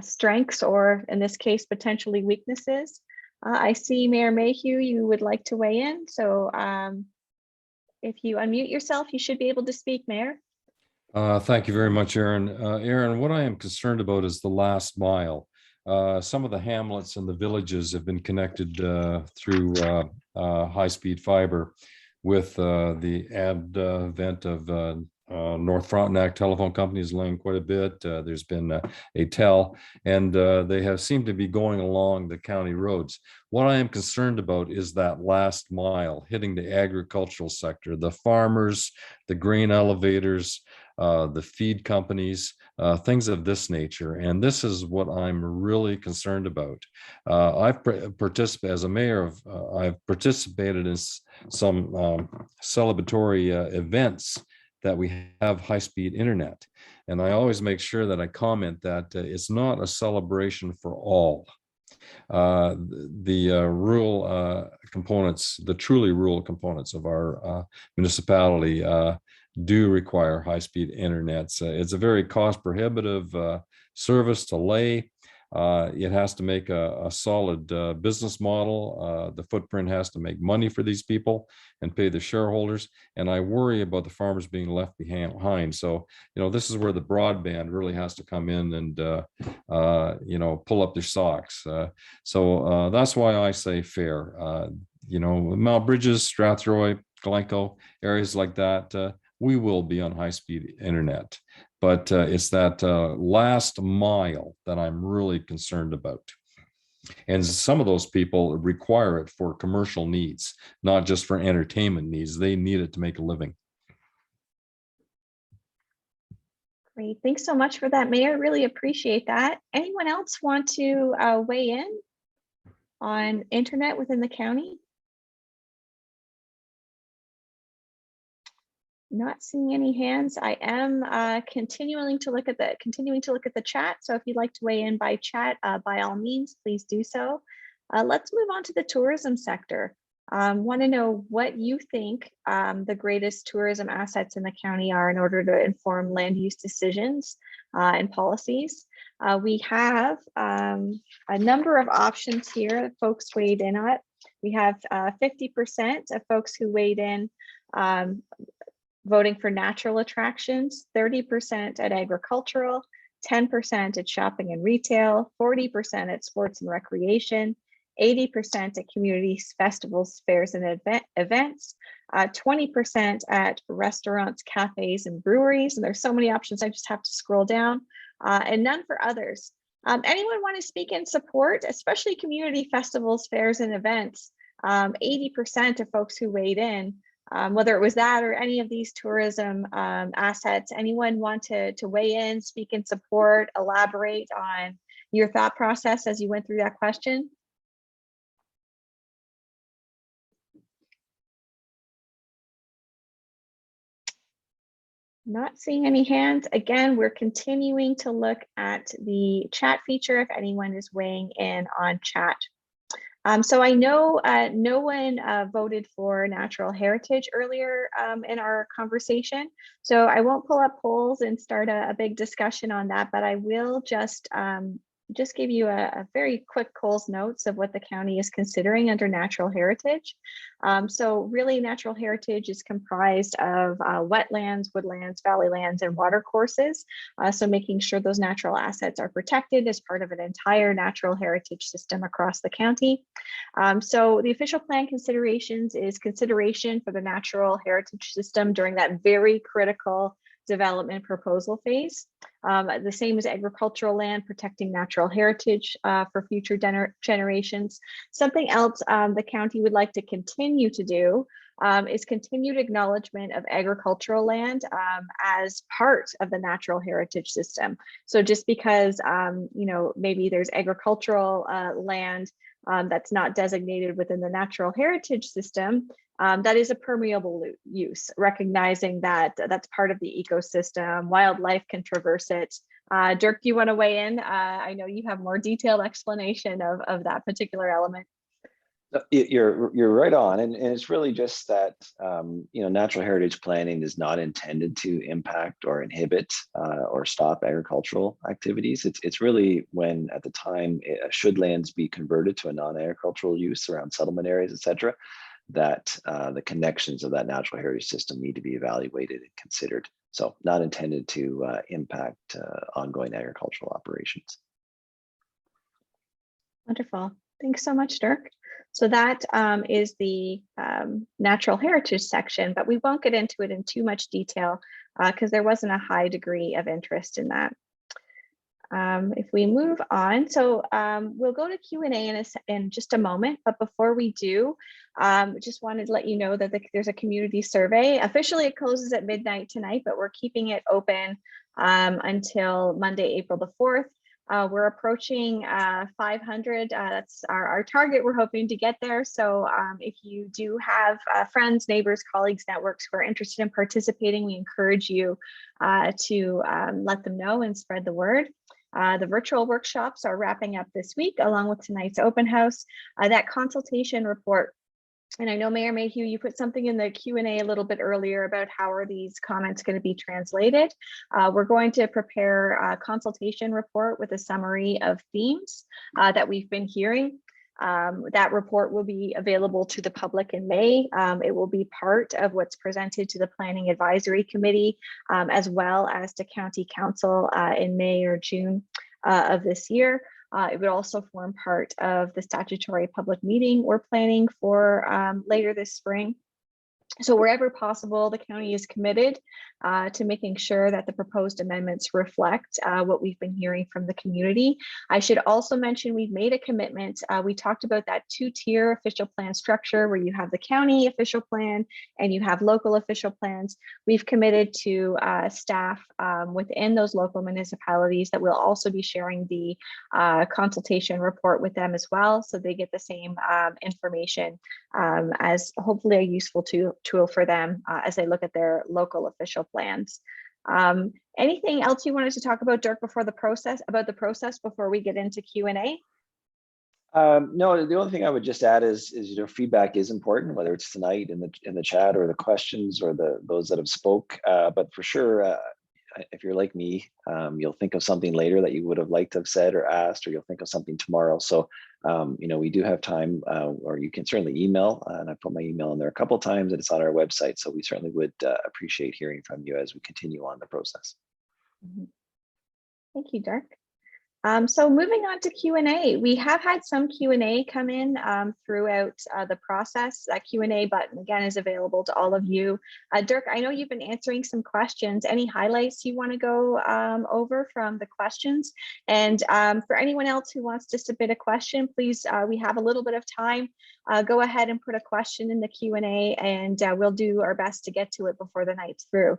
[SPEAKER 1] strengths, or in this case, potentially weaknesses. I see Mayor Mayhew, you would like to weigh in. So if you unmute yourself, you should be able to speak, Mayor.
[SPEAKER 6] Thank you very much, Aaron. Aaron, what I am concerned about is the last mile. Some of the hamlets and the villages have been connected through high-speed fiber with the advent of North Frontenac Telephone Company is laying quite a bit. There's been Atel, and they have seemed to be going along the county roads. What I am concerned about is that last mile hitting the agricultural sector, the farmers, the grain elevators, the feed companies, things of this nature. And this is what I'm really concerned about. I've participated as a mayor I've participated in some celebratory events that we have high-speed internet. And I always make sure that I comment that it's not a celebration for all. The rural components, the truly rural components of our municipality do require high-speed internet. It's a very cost-prohibitive service to lay. It has to make a solid business model. The footprint has to make money for these people and pay the shareholders. And I worry about the farmers being left behind. So, this is where the broadband really has to come in and, pull up their socks. So that's why I say fair. Mount Bridges, Strathroy, Glencoe, areas like that, we will be on high-speed internet. But it's that last mile that I'm really concerned about. And some of those people require it for commercial needs, not just for entertainment needs. They need it to make a living.
[SPEAKER 1] Great, thanks so much for that, Mayor. Really appreciate that. Anyone else want to weigh in on internet within the county? Not seeing any hands. I am continuing to look at the chat. So if you'd like to weigh in by chat, by all means, please do so. Let's move on to the tourism sector. Want to know what you think the greatest tourism assets in the county are in order to inform land use decisions and policies. We have a number of options here that folks weighed in on. We have 50% of folks who weighed in voting for natural attractions, 30% at agricultural, 10% at shopping and retail, 40% at sports and recreation, 80% at communities, festivals, fairs, and events, 20% at restaurants, cafes, and breweries. And there's so many options, I just have to scroll down, and none for others. Anyone want to speak in support, especially community festivals, fairs, and events? 80% of folks who weighed in, whether it was that or any of these tourism assets. Anyone want to weigh in, speak in support, elaborate on your thought process as you went through that question? Not seeing any hands. Again, we're continuing to look at the chat feature if anyone is weighing in on chat. So I know no one voted for natural heritage earlier in our conversation. So I won't pull up polls and start a big discussion on that, but I will just just give you a very quick Coles Notes of what the county is considering under natural heritage. So really natural heritage is comprised of wetlands, woodlands, valley lands, and water courses. So making sure those natural assets are protected as part of an entire natural heritage system across the county. So the official plan considerations is consideration for the natural heritage system during that very critical development proposal phase. The same as agricultural land, protecting natural heritage for future generations. Something else the county would like to continue to do is continued acknowledgement of agricultural land as part of the natural heritage system. So just because, you know, maybe there's agricultural land that's not designated within the natural heritage system, that is a permeable use, recognizing that that's part of the ecosystem. Wildlife can traverse it. Dirk, do you want to weigh in? I know you have more detailed explanation of that particular element.
[SPEAKER 3] You're right on, and it's really just that you know, natural heritage planning is not intended to impact or inhibit or stop agricultural activities. It's really when at the time should lands be converted to a non-agricultural use around settlement areas, etc., that the connections of that natural heritage system need to be evaluated and considered. So not intended to impact ongoing agricultural operations.
[SPEAKER 1] Wonderful. Thanks so much, Dirk. So that is the natural heritage section, but we won't get into it in too much detail because there wasn't a high degree of interest in that. If we move on, so we'll go to Q&A in just a moment, but before we do, just wanted to let you know that there's a community survey. Officially, it closes at midnight tonight, but we're keeping it open until Monday, April the 4th. We're approaching 500. That's our target. We're hoping to get there. So if you do have friends, neighbors, colleagues, networks who are interested in participating, we encourage you to let them know and spread the word. The virtual workshops are wrapping up this week, along with tonight's open house. That consultation report, and I know Mayor Mayhew, you put something in the Q&A a little bit earlier about how are these comments going to be translated. We're going to prepare a consultation report with a summary of themes that we've been hearing. That report will be available to the public in May. It will be part of what's presented to the Planning Advisory Committee, as well as to County Council in May or June of this year. It would also form part of the statutory public meeting we're planning for later this spring. So wherever possible, the county is committed to making sure that the proposed amendments reflect what we've been hearing from the community. I should also mention we've made a commitment. We talked about that two-tier official plan structure where you have the county official plan and you have local official plans. We've committed to staff within those local municipalities that we'll also be sharing the consultation report with them as well, so they get the same information as hopefully a useful tool for them as they look at their local official plans. Anything else you wanted to talk about, Dirk, before the process before we get into Q&A?
[SPEAKER 3] No, the only thing I would just add is you know, feedback is important, whether it's tonight in the chat or the questions or those that have spoke. But for sure, if you're like me, you'll think of something later that you would have liked to have said or asked, or you'll think of something tomorrow. So, you know, we do have time, or you can certainly email, and I put my email in there a couple of times, and it's on our website. So we certainly would appreciate hearing from you as we continue on the process.
[SPEAKER 1] Thank you, Dirk. So moving on to Q&A, we have had some Q&A come in throughout the process. That Q&A button, again, is available to all of you. Dirk, I know you've been answering some questions. Any highlights you want to go over from the questions? And for anyone else who wants to submit a question, please, we have a little bit of time. Go ahead and put a question in the Q&A, and we'll do our best to get to it before the night's through.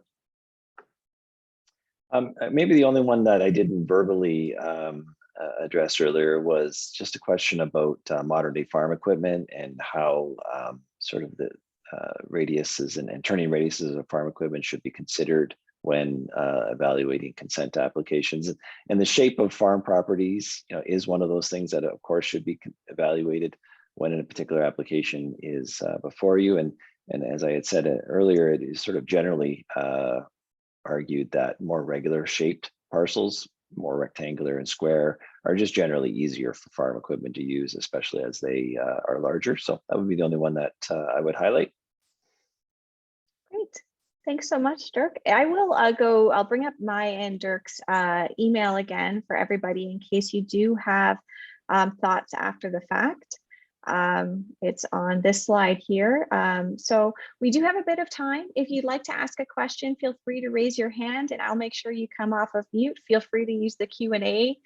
[SPEAKER 3] Maybe the only one that I didn't verbally address earlier was just a question about modern day farm equipment and how sort of the radiuses and turning radiuses of farm equipment should be considered when evaluating consent applications. And the shape of farm properties, you know, is one of those things that of course should be evaluated when a particular application is before you. And as I had said earlier, it is sort of generally argued that more regular shaped parcels more rectangular and square, are just generally easier for farm equipment to use, especially as they are larger. So that would be the only one that I would highlight.
[SPEAKER 1] Great. Thanks so much, Dirk. I'll bring up my and Dirk's email again for everybody in case you do have thoughts after the fact. It's on this slide here. So we do have a bit of time. If you'd like to ask a question, feel free to raise your hand and I'll make sure you come off of mute. Feel free to use the Q&A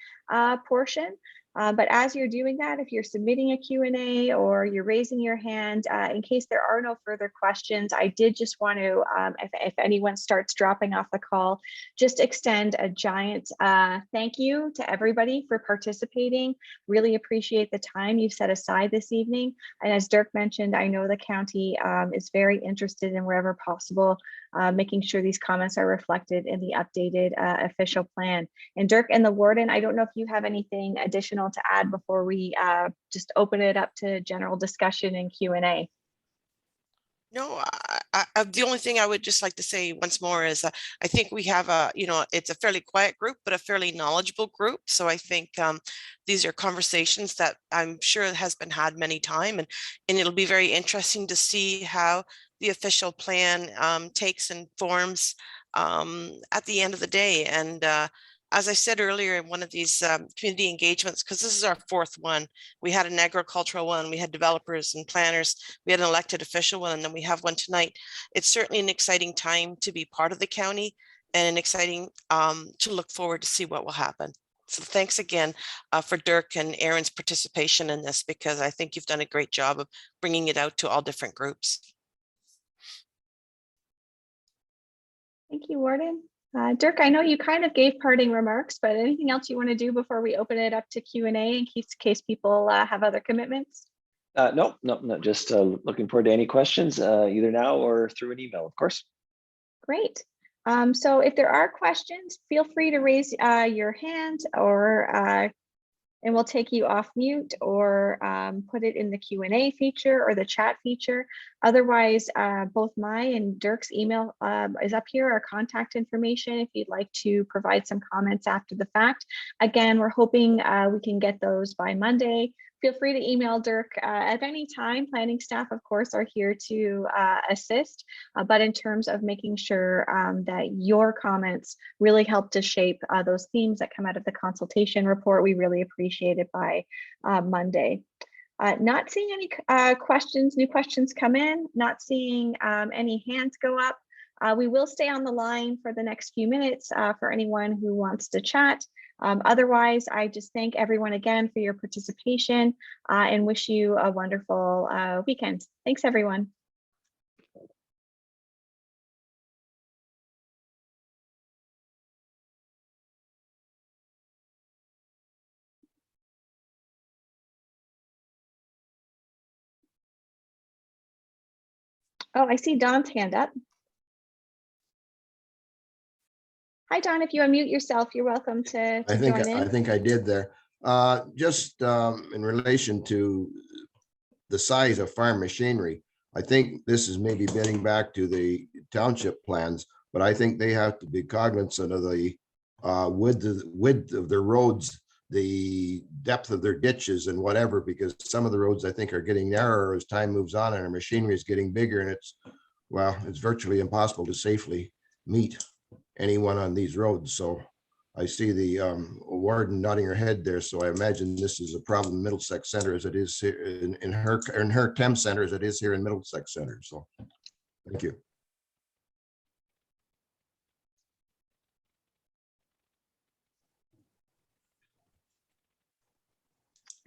[SPEAKER 1] portion. But as you're doing that, if you're submitting a Q&A or you're raising your hand, in case there are no further questions, I did just want to, if anyone starts dropping off the call, just extend a giant thank you to everybody for participating. Really appreciate the time you've set aside this evening. And as Dirk mentioned, I know the county is very interested in wherever possible, making sure these comments are reflected in the updated official plan. And Dirk and the warden, I don't know if you have anything additional to add before we just open it up to general discussion and Q&A.
[SPEAKER 2] No, the only thing I would just like to say once more is I think we have it's a fairly quiet group, but a fairly knowledgeable group. So I think these are conversations that I'm sure has been had many times, and it'll be very interesting to see how the official plan takes and forms at the end of the day. And as I said earlier in one of these community engagements, because this is our fourth one, we had an agricultural one, we had developers and planners, we had an elected official one, and then we have one tonight. It's certainly an exciting time to be part of the county and an exciting to look forward to see what will happen. So thanks again for Dirk and Aaron's participation in this, because I think you've done a great job of bringing it out to all different groups.
[SPEAKER 1] Thank you, Warden. Dirk, I know you kind of gave parting remarks, but anything else you want to do before we open it up to Q&A in case people have other commitments?
[SPEAKER 3] No, just looking forward to any questions, either now or through an email, of course.
[SPEAKER 1] Great. So if there are questions, feel free to raise your hand or and we'll take you off mute or put it in the Q&A feature or the chat feature. Otherwise, both my and Dirk's email is up here, our contact information, if you'd like to provide some comments after the fact. Again, we're hoping we can get those by Monday. Feel free to email Dirk at any time. Planning staff, of course, are here to assist. But in terms of making sure that your comments really help to shape those themes that come out of the consultation report, we really appreciate it by Monday. Not seeing any new questions come in, not seeing any hands go up. We will stay on the line for the next few minutes for anyone who wants to chat. Otherwise, I just thank everyone again for your participation and wish you a wonderful weekend. Thanks, everyone. Oh, I see Don's hand up. Hi, Don, if you unmute yourself, you're welcome to join in.
[SPEAKER 4] I think I did there. Just in relation to the size of farm machinery, I think this is maybe getting back to the township plans, but I think they have to be cognizant of the width of their roads, the depth of their ditches and whatever, because some of the roads I think are getting narrower as time moves on and our machinery is getting bigger, and it's virtually impossible to safely meet anyone on these roads. So I see the warden nodding her head there. So I imagine this is a problem in Middlesex Center as it is here in her Thames Center as it is here in Middlesex Center. So thank you.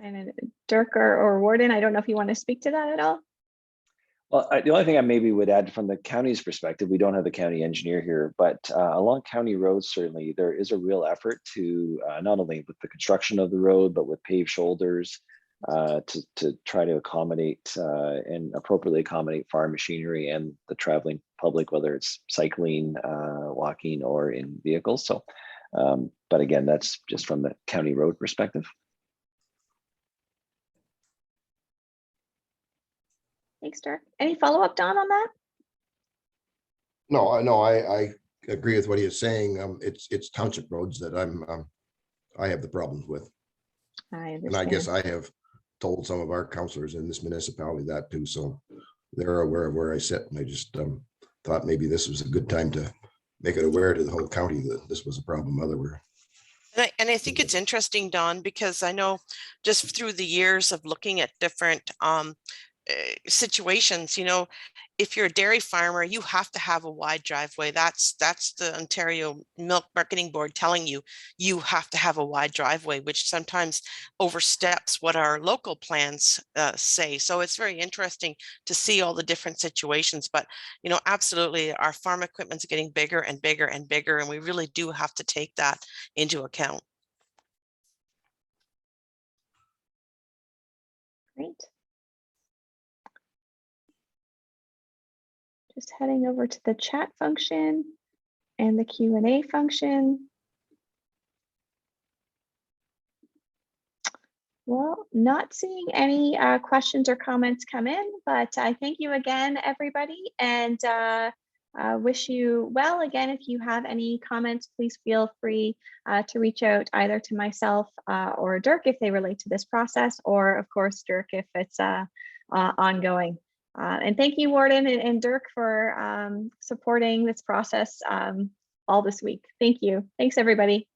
[SPEAKER 1] And Dirk or Warden, I don't know if you want to speak to that at all.
[SPEAKER 3] Well, the only thing I maybe would add from the county's perspective, we don't have the county engineer here, but along county roads, certainly there is a real effort to not only with the construction of the road, but with paved shoulders to try to accommodate and appropriately accommodate farm machinery and the traveling public, whether it's cycling, walking, or in vehicles. So, but again, that's just from the county road perspective.
[SPEAKER 1] Thanks, Dirk. Any follow-up, Don, on that?
[SPEAKER 4] No, I agree with what he is saying. It's township roads that I'm I have the problems with.
[SPEAKER 1] I
[SPEAKER 4] And I guess
[SPEAKER 1] understand.
[SPEAKER 4] I have told some of our counselors in this municipality that too. So they're aware of where I sit. And I just thought maybe this was a good time to make it aware to the whole county that this was a problem otherwhere.
[SPEAKER 2] And I think it's interesting, Don, because I know just through the years of looking at different situations, you know, if you're a dairy farmer, you have to have a wide driveway. That's the Ontario Milk Marketing Board telling you, you have to have a wide driveway, which sometimes oversteps what our local plans say. So it's very interesting to see all the different situations. But, you know, absolutely, our farm equipment's getting bigger and bigger and bigger, and we really do have to take that into account.
[SPEAKER 1] Great. Just heading over to the chat function and the Q&A function. Well, not seeing any questions or comments come in, but I thank you again, everybody, and wish you well. Again, if you have any comments, please feel free to reach out either to myself or Dirk if they relate to this process, or of course, Dirk if it's ongoing. And thank you, Warden and Dirk, for supporting this process all this week. Thank you. Thanks, everybody.